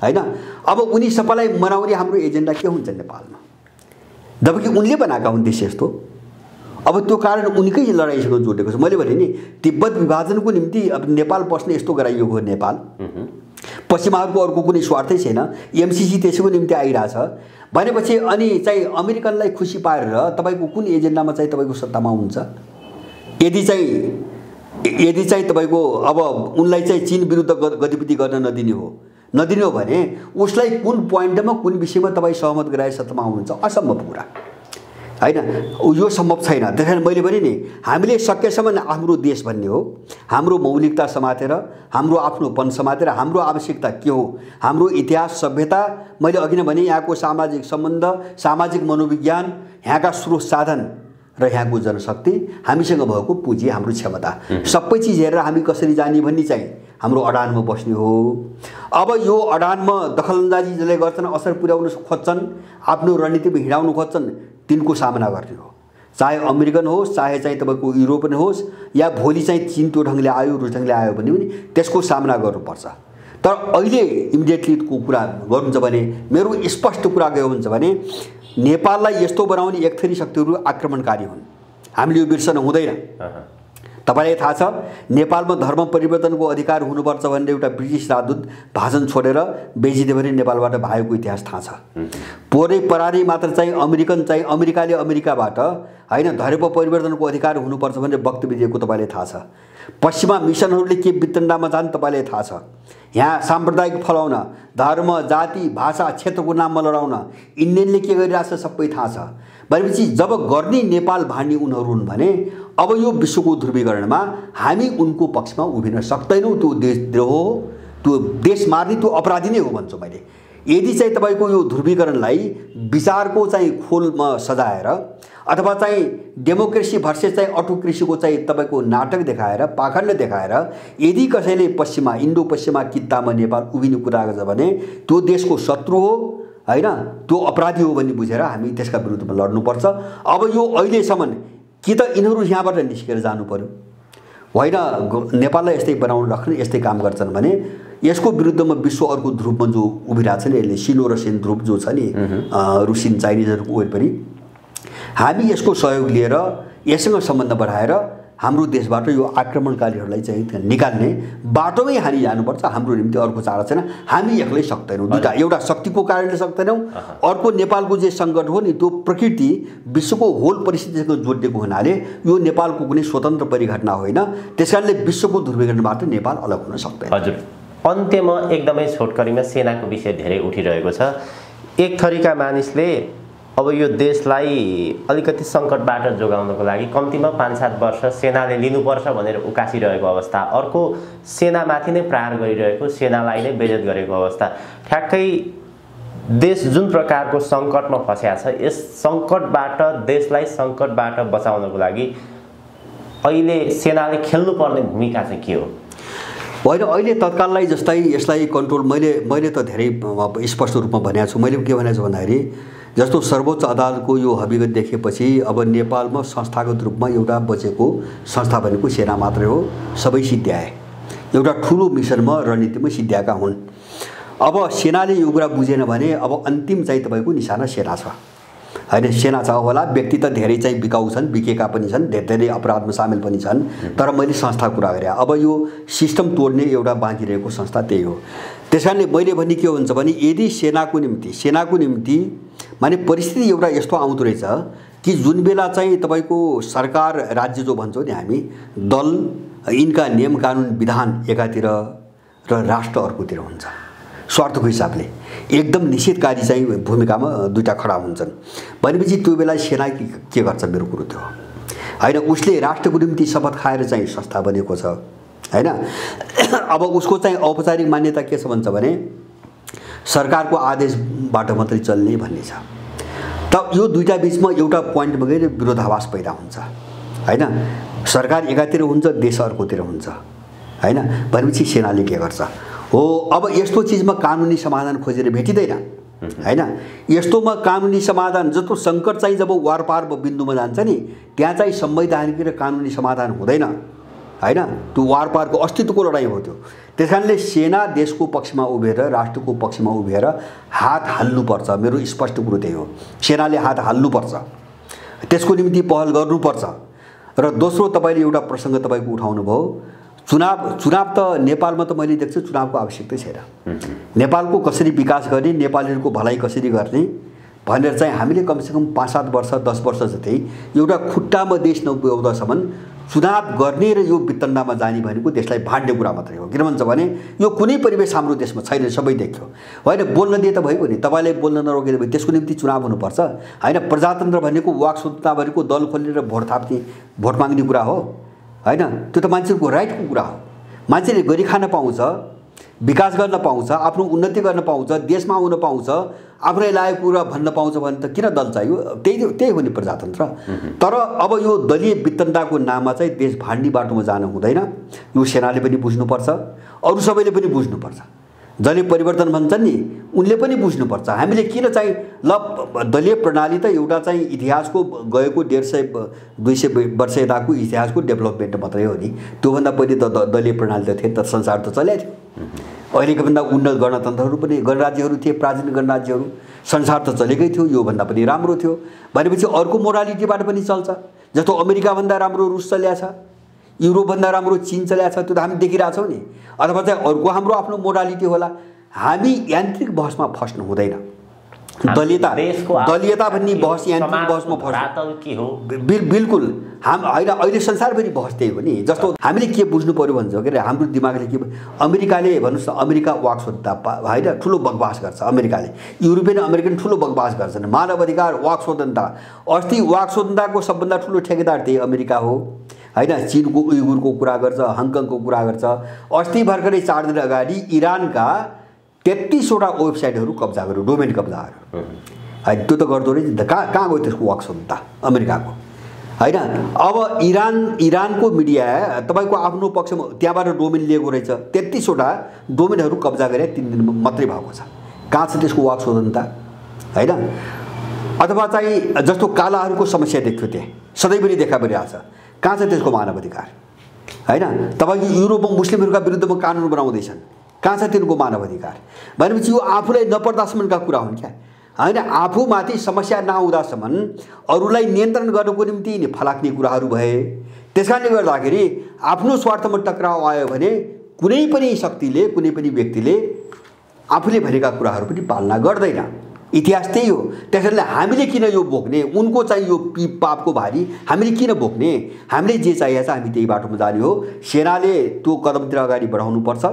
हैन। अब उनी सबैलाई मनाउने हाम्रो एजेन्डा के हुन्छ नेपालमा, जबकि उनले बनाएका हुन् देश यस्तो। अब त्यो कारण उनकै लडाईँसँग जोडेको छ। मैले भने नि तिब्बत विभाजनको निम्ति अब नेपाल बस्ने यस्तो गराइएको हो नेपाल, पश्चिमाहरूको अर्को कुनै स्वार्थै छैन, एमसीसी त्यसैको निम्ति आइरहेछ भनेपछि अनि चाहिँ अमेरिकनलाई खुसी पारेर तपाईको कुन एजेन्डामा चाहिँ तपाईको सत्तामा हुन्छ। यदि चाहिँ तपाईको अब उनलाई चाहिँ चीन विरुद्ध गतिविधि गर्न नदिने हो भने उसलाई कुन पोइन्टमा कुन विषयमा तपाईँ सहमत गराए सत्तामा आउनुहुन्छ, असम्भव कुरा हैन, यो सम्भव छैन। त्यसैले मैले भने नि हामीले सकेसम्म हाम्रो देश भन्ने हो, हाम्रो मौलिकता समातेर, हाम्रो आफ्नोपन समातेर, हाम्रो आवश्यकता के हो, हाम्रो इतिहास सभ्यता, मैले अघि नै भने यहाँको सामाजिक सम्बन्ध, सामाजिक मनोविज्ञान, यहाँका स्रोत साधन र यहाँको जनशक्ति, हामीसँग भएको पुँजी, हाम्रो क्षमता, सबै चिज हेरेर हामी कसरी जाने भन्ने चाहिँ हाम्रो अडानमा बस्ने हो। अब यो अडानमा दखलअन्दाजी जसले गर्छन्, असर पुर्याउन खोज्छन्, आफ्नो रणनीतिमा हिँडाउन खोज्छन्, तिनको सामना गर्ने हो। चाहे अमेरिकन होस्, चाहे चाहिँ तपाईँको युरोपियन होस्, या भोलि चाहिँ चीन त्यो ढङ्गले आयो रुस ढङ्गले आयो भने पनि त्यसको सामना गर्नुपर्छ। तर अहिले इमिडिएटलीको कुरा गर्नुहुन्छ भने मेरो स्पष्ट कुरा के हुन्छ भने नेपाललाई यस्तो बनाउने एक थरी शक्तिहरू आक्रमणकारी हुन्, हामीले यो बिर्सन हुँदैन। तपाईलाई थाहा छ नेपालमा धर्म परिवर्तनको अधिकार हुनुपर्छ भनेर एउटा ब्रिटिस राजदूत भाषण छोडेर बेजिदियो भने नेपालबाट भागेको इतिहास थाहा छ। पोरै परारी मात्र चाहिँ अमेरिकाले अमेरिकाबाट हैन धर्म परिवर्तनको अधिकार हुनुपर्छ भनेर वक्तव्य दिएको तपाईलाई थाहा छ। पश्चिमा मिसनहरूले के वितण्डामा जान तपाईलाई थाहा छ। यहाँ साम्प्रदायिक फलाउन, धर्म, जाति, भाषा, क्षेत्रको नाममा लडाउन इन्डियनले के गरिरहेछ सबै थाहा छ। भनेपछि जब गर्ने नेपाल भाड्ने उनीहरू हुन् भने अब यो विश्वको ध्रुवीकरणमा हामी उनको पक्षमा उभिन सक्दैनौँ। त्यो देशद्रोह हो, त्यो देश मार्ने त्यो अपराधी नै हो भन्छु मैले। यदि चाहिँ तपाईँको यो ध्रुवीकरणलाई विचारको चाहिँ खोलमा सजाएर अथवा चाहिँ डेमोक्रेसी भर्सेस चाहिँ अटोक्रेसीको चाहिँ तपाईँको नाटक देखाएर पाखण्ड देखाएर यदि कसैले पश्चिमा इन्डो पश्चिमा कित्तामा नेपाल उभिने कुरा गर्छ भने त्यो देशको शत्रु हो हैन, त्यो अपराधी हो भन्ने बुझेर हामी त्यसका विरुद्धमा लड्नुपर्छ। अब यो अहिलेसम्म कि त यिनीहरू यहाँबाट निस्केर जानु पर्यो, होइन नेपाललाई यस्तै बनाउन राख्ने यस्तै काम गर्छन् भने यसको विरुद्धमा विश्व अर्को ध्रुवमा जो उभिरहेको छ नि, यसले सिनो र सेन ध्रुव जो छ नि रुसियन चाइनिजहरूको वरिपरि, हामी यसको सहयोग लिएर यससँग सम्बन्ध बढाएर हाम्रो देशबाट यो आक्रमणकारीहरूलाई चाहिँ निकाल्ने बाटोमै हामी जानुपर्छ। हाम्रो निम्ति अर्को चारा छैन, हामी एक्लै सक्दैनौँ। दुईवटा, एउटा शक्तिको कारणले सक्दैनौँ, अर्को नेपालको जे सङ्कट हो नि त्यो प्रकृति विश्वको होल परिस्थितिसँग जोडिएको हुनाले यो नेपालको कुनै स्वतन्त्र परिघटना होइन। त्यस कारणले विश्वको ध्रुवीकरणबाट नेपाल अलग हुन सक्दैन। हजुर, अन्त्यमा एकदमै छोटकरीमा सेनाको विषय धेरै उठिरहेको छ। एक थरीका मानिसले अब यो देशलाई अलिकति सङ्कटबाट जोगाउनको लागि कम्तीमा 5-7 वर्ष सेनाले लिनुपर्छ भनेर उकासिरहेको अवस्था, अर्को सेनामाथि नै प्रहार गरिरहेको, सेनालाई नै बेइज्जत गरेको अवस्था। ठ्याक्कै देश जुन प्रकारको सङ्कटमा फँसेको छ, यस सङ्कटबाट देशलाई सङ्कटबाट बचाउनको लागि अहिले सेनाले खेल्नुपर्ने भूमिका चाहिँ के हो? होइन, अहिले तत्काललाई जस्तै यसलाई कन्ट्रोल मैले त धेरै स्पष्ट रूपमा भनेको छु। मैले के भनेको छु भन्दाखेरि जस्तो सर्वोच्च अदालतको यो हकीकत देखेपछि अब नेपालमा संस्थागत रूपमा एउटा बचेको संस्था भनेको सेना मात्रै हो। सबै सिद्ध्याए, एउटा ठुलो मिसनमा रणनीतिमा सिद्ध्याएका हुन्। अब सेनाले यो कुरा बुझेन भने अब अन्तिम चाहिँ तपाईँको निशाना सेना छ, होइन सेना छ होला। व्यक्ति त धेरै चाहिँ बिकाउ छन्, बिकेका पनि छन्, धेरै अपराधमा सामेल पनि छन्, तर मैले संस्था कुरा गरेँ। अब यो सिस्टम तोड्ने एउटा बाँकी रहेको संस्था त्यही हो। त्यस कारणले मैले भने के हुन्छ भने यदि सेनाको निम्ति माने परिस्थिति एउटा यस्तो आउँदो रहेछ कि जुन बेला चाहिँ तपाईँको सरकार राज्य जो भन्छौँ नि हामी, दल यिनका नियम कानुन विधान एकातिर र राष्ट्र अर्कोतिर हुन्छ। स्वार्थको हिसाबले एकदम निषेधकारी चाहिँ भूमिकामा दुईटा खडा हुन्छन् भनेपछि त्यो बेला सेना के गर्छ? मेरो कुरो त्यो होइन, उसले राष्ट्रको निम्ति शपथ खाएर चाहिँ संस्था बनेको छ होइन। अब उसको चाहिँ औपचारिक मान्यता के छ भन्छ भने सरकारको आदेशबाट मात्रै चल्ने भन्ने छ। त यो दुईटा बिचमा एउटा पोइन्टमा गएर विरोधाभास पैदा हुन्छ होइन। सरकार एकातिर हुन्छ, देश अर्कोतिर हुन्छ होइन। भनेपछि सेनाले के गर्छ हो, अब यस्तो चिजमा कानुनी समाधान खोजेर भेटिँदैन होइन। यस्तोमा कानुनी समाधान जस्तो सङ्कट चाहिँ जब वारपार बिन्दुमा जान्छ नि त्यहाँ चाहिँ संवैधानिक र कानुनी समाधान हुँदैन होइन। त्यो वारपारको अस्तित्वको लडाइँ हो त्यो। त्यस कारणले सेना देशको पक्षमा उभिएर राष्ट्रको पक्षमा उभिएर हात हाल्नुपर्छ। मेरो स्पष्ट कुरो त्यही हो, सेनाले हात हाल्नुपर्छ, त्यसको निम्ति पहल गर्नुपर्छ। र दोस्रो तपाईँले एउटा प्रसङ्ग तपाईँको उठाउनु भयो, चुनाव त नेपालमा त मैले देख्छु चुनावको आवश्यकता छैन। नेपालको कसरी विकास गर्ने, नेपालीहरूको भलाइ कसरी गर्ने भनेर चाहिँ हामीले कमसेकम 5-7 वर्ष 10 वर्ष जति एउटा खुट्टामा देश नपुग्दासम्म चुनाव गर्ने र यो वितण्डामा जाने भनेको देशलाई भाड्ने कुरा मात्रै हो। किन भन्छ भने यो कुनै परिवेश हाम्रो देशमा छैन, सबै देख्यो होइन। बोल्न दिए त भयो नि, तपाईँले बोल्न नरोकेर भयो, त्यसको निम्ति चुनाव हुनुपर्छ होइन। प्रजातन्त्र भनेको वाक स्वतन्त्रता भनेको दल खोलेर भोट थाप्ने, भोट माग्ने कुरा हो होइन। त्यो त मान्छेको राइटको कुरा हो। मान्छेले गरी खान पाउँछ, विकास गर्न पाउँछ, आफ्नो उन्नति गर्न पाउँछ, देशमा आउन पाउँछ, आफूलाई लागेको कुरा भन्न पाउँछ भने त किन दल चाहियो? त्यही हो नि प्रजातन्त्र। तर अब यो दलीय वितण्डाको नाममा चाहिँ देश भाड्ने बाटोमा जान हुँदैन। यो सेनाले पनि बुझ्नुपर्छ, अरू सबैले पनि बुझ्नुपर्छ। दलीय परिवर्तन भन्छन् नि उनले पनि बुझ्नुपर्छ। हामीले किन चाहिँ ल दलीय प्रणाली त एउटा चाहिँ इतिहासको गएको 150-200 वर्ष यताको इतिहासको डेभलपमेन्ट मात्रै हो नि। त्योभन्दा पहिले त दलीय प्रणाली त थिए, त संसार त चलेको थियो। अहिलेको भन्दा उन्नत गणतन्त्रहरू पनि गणराज्यहरू थिए, प्राचीन गणराज्यहरू, संसार त चलेकै थियो, योभन्दा पनि राम्रो थियो। भनेपछि अर्को मोरालिटीबाट पनि चल्छ। जस्तो अमेरिकाभन्दा राम्रो रुस चल्या छ, युरोपभन्दा राम्रो चीन चल्या छ, त्यो त हामी देखिरहेछौँ नि। अथवा चाहिँ अर्को हाम्रो आफ्नो मोरालिटी होला। हामी यान्त्रिक बहसमा फस्नु हुँदैन। दलीयता भन्ने बहस यान्त्रिक बहसमा फस्नु बिल्कुल होइन। अहिले संसारभरि बहस त्यही हो नि। जस्तो हामीले के बुझ्नु पर्यो भन्छ के अरे हाम्रो दिमागले के, अमेरिकाले भन्नुहोस् न, अमेरिका वाक स्वतन्त्रता होइन ठुलो बकवास गर्छ अमेरिकाले, युरोपियन अमेरिकन ठुलो बकवास गर्छन्, मानव अधिकार वाक स्वतन्त्रता। अस्ति वाक स्वतन्त्रताको सबभन्दा ठुलो ठेकेदार त्यही अमेरिका हो होइन, चीनको उइगुरको कुरा गर्छ, हङकङको कुरा गर्छ। अस्ति भर्खरै 4 दिन अगाडि इरानका 33वटा वेबसाइटहरू कब्जा गर्यो, डोमेन कब्जाहरू। होइन, त्यो त गर्दो रहेछ। कहाँ गयो त्यसको वर्क सुन्नु त? अमेरिकाको। होइन, अब इरानको मिडिया तपाईँको आफ्नो पक्षमा त्यहाँबाट डोमेन लिएको रहेछ। 33वटा डोमेनहरू कब्जा गरे 3 दिन मात्रै भएको छ। कहाँ छ त्यसको वाक शोधन त? होइन, अथवा चाहिँ जस्तो कालाहरूको समस्या देख्थ्यो त्यहाँ सधैँभरि देखा परिरहेछ, कहाँ छ त्यसको मानव अधिकार? होइन, तपाईँको युरोपमा मुस्लिमहरूका विरुद्धमा कानुन बनाउँदैछन्, कहाँ छ तिनको मानव अधिकार? भनेपछि यो आफूलाई नपर्दासम्मका कुरा हुन् क्या। होइन, आफूमाथि समस्या नआउँदासम्म अरूलाई नियन्त्रण गर्नको निम्ति नि फलाक्ने कुराहरू भए। त्यसकारणले गर्दाखेरि आफ्नो स्वार्थमा टक्राउ आयो भने कुनै पनि शक्तिले, कुनै पनि व्यक्तिले आफूले भनेका कुराहरू पनि पालना गर्दैन। इतिहास त्यही हो। त्यसैले हामीले किन यो बोक्ने? उनको चाहिँ यो पापको भारी हामीले किन बोक्ने? हामीले जे चाहिएको छ हामी त्यही बाटोमा जाने हो। सेनाले त्यो कदमतिर अगाडि बढाउनुपर्छ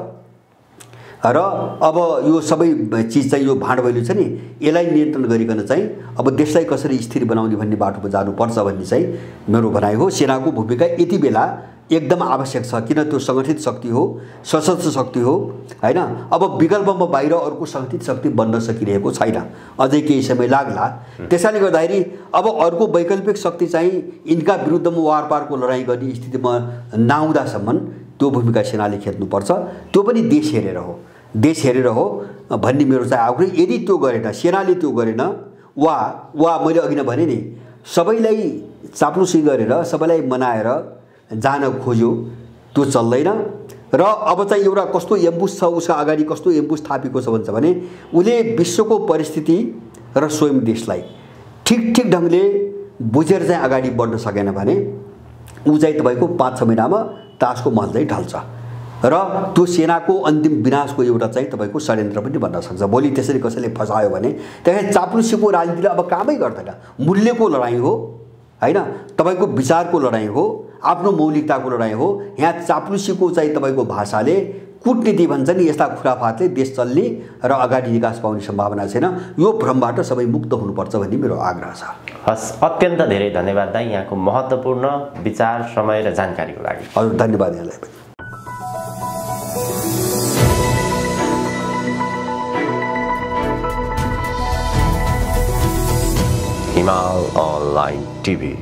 र अब यो सबै चिज चाहिँ यो भाँडभैलो छ नि, यसलाई नियन्त्रण गरिकन चाहिँ अब देशलाई कसरी स्थिर बनाउने भन्ने बाटोमा जानुपर्छ भन्ने चाहिँ मेरो भनाइ हो। सेनाको भूमिका यति बेला एकदम आवश्यक छ, किन त्यो सङ्गठित शक्ति हो, सशस्त्र शक्ति हो। होइन, अब विकल्पमा बाहिर अर्को सङ्गठित शक्ति बन्न सकिरहेको छैन, अझै केही समय लाग्ला। त्यसैले गर्दाखेरि अब अर्को वैकल्पिक शक्ति चाहिँ यिनका विरुद्धमा वारपारको लडाइँ गर्ने स्थितिमा नआउँदासम्म त्यो भूमिका सेनाले खेल्नुपर्छ। त्यो पनि देश हेरेर हो, देश हेरेर हो भन्ने मेरो चाहिँ आग्रह। यदि त्यो गरेन, सेनाले त्यो गरेन, वा मैले अघि नै भने नि सबैलाई चाप्लुसी गरेर सबैलाई मनाएर जान खोज्यो, त्यो चल्दैन। र अब चाहिँ एउटा कस्तो एम्बुस छ, उसका अगाडि कस्तो एम्बुस थापेको छ भन्छ भने उसले विश्वको परिस्थिति र स्वयं देशलाई ठिक ढङ्गले बुझेर चाहिँ अगाडि बढ्न सकेन भने ऊ चाहिँ तपाईँको 5-6 महिनामा तासको महल चाहिँ ढल्छ र त्यो सेनाको अन्तिम विनाशको एउटा चाहिँ तपाईँको षड्यन्त्र पनि बन्न सक्छ। भोलि त्यसरी कसैले फसायो भने त्यसै चाप्लुसीको राजनीतिले अब कामै गर्दैन। मूल्यको लडाइँ हो, होइन, तपाईँको विचारको लडाइँ हो, आफ्नो मौलिकताको लडाइँ हो। यहाँ चाप्लुसीको चाहिँ तपाईँको भाषाले, कूटनीति भन्छ नि, यस्ता खुराफातले देश चल्ने र अगाडि विकास पाउने सम्भावना छैन। यो भ्रमबाट सबै मुक्त हुनुपर्छ भन्ने मेरो आग्रह छ। हस्, अत्यन्त धेरै धन्यवाद दाइ यहाँको महत्त्वपूर्ण विचार, समय र जानकारीको लागि। हजुर, धन्यवाद यहाँलाई पनि। हिमाल अनलाइन टिभी।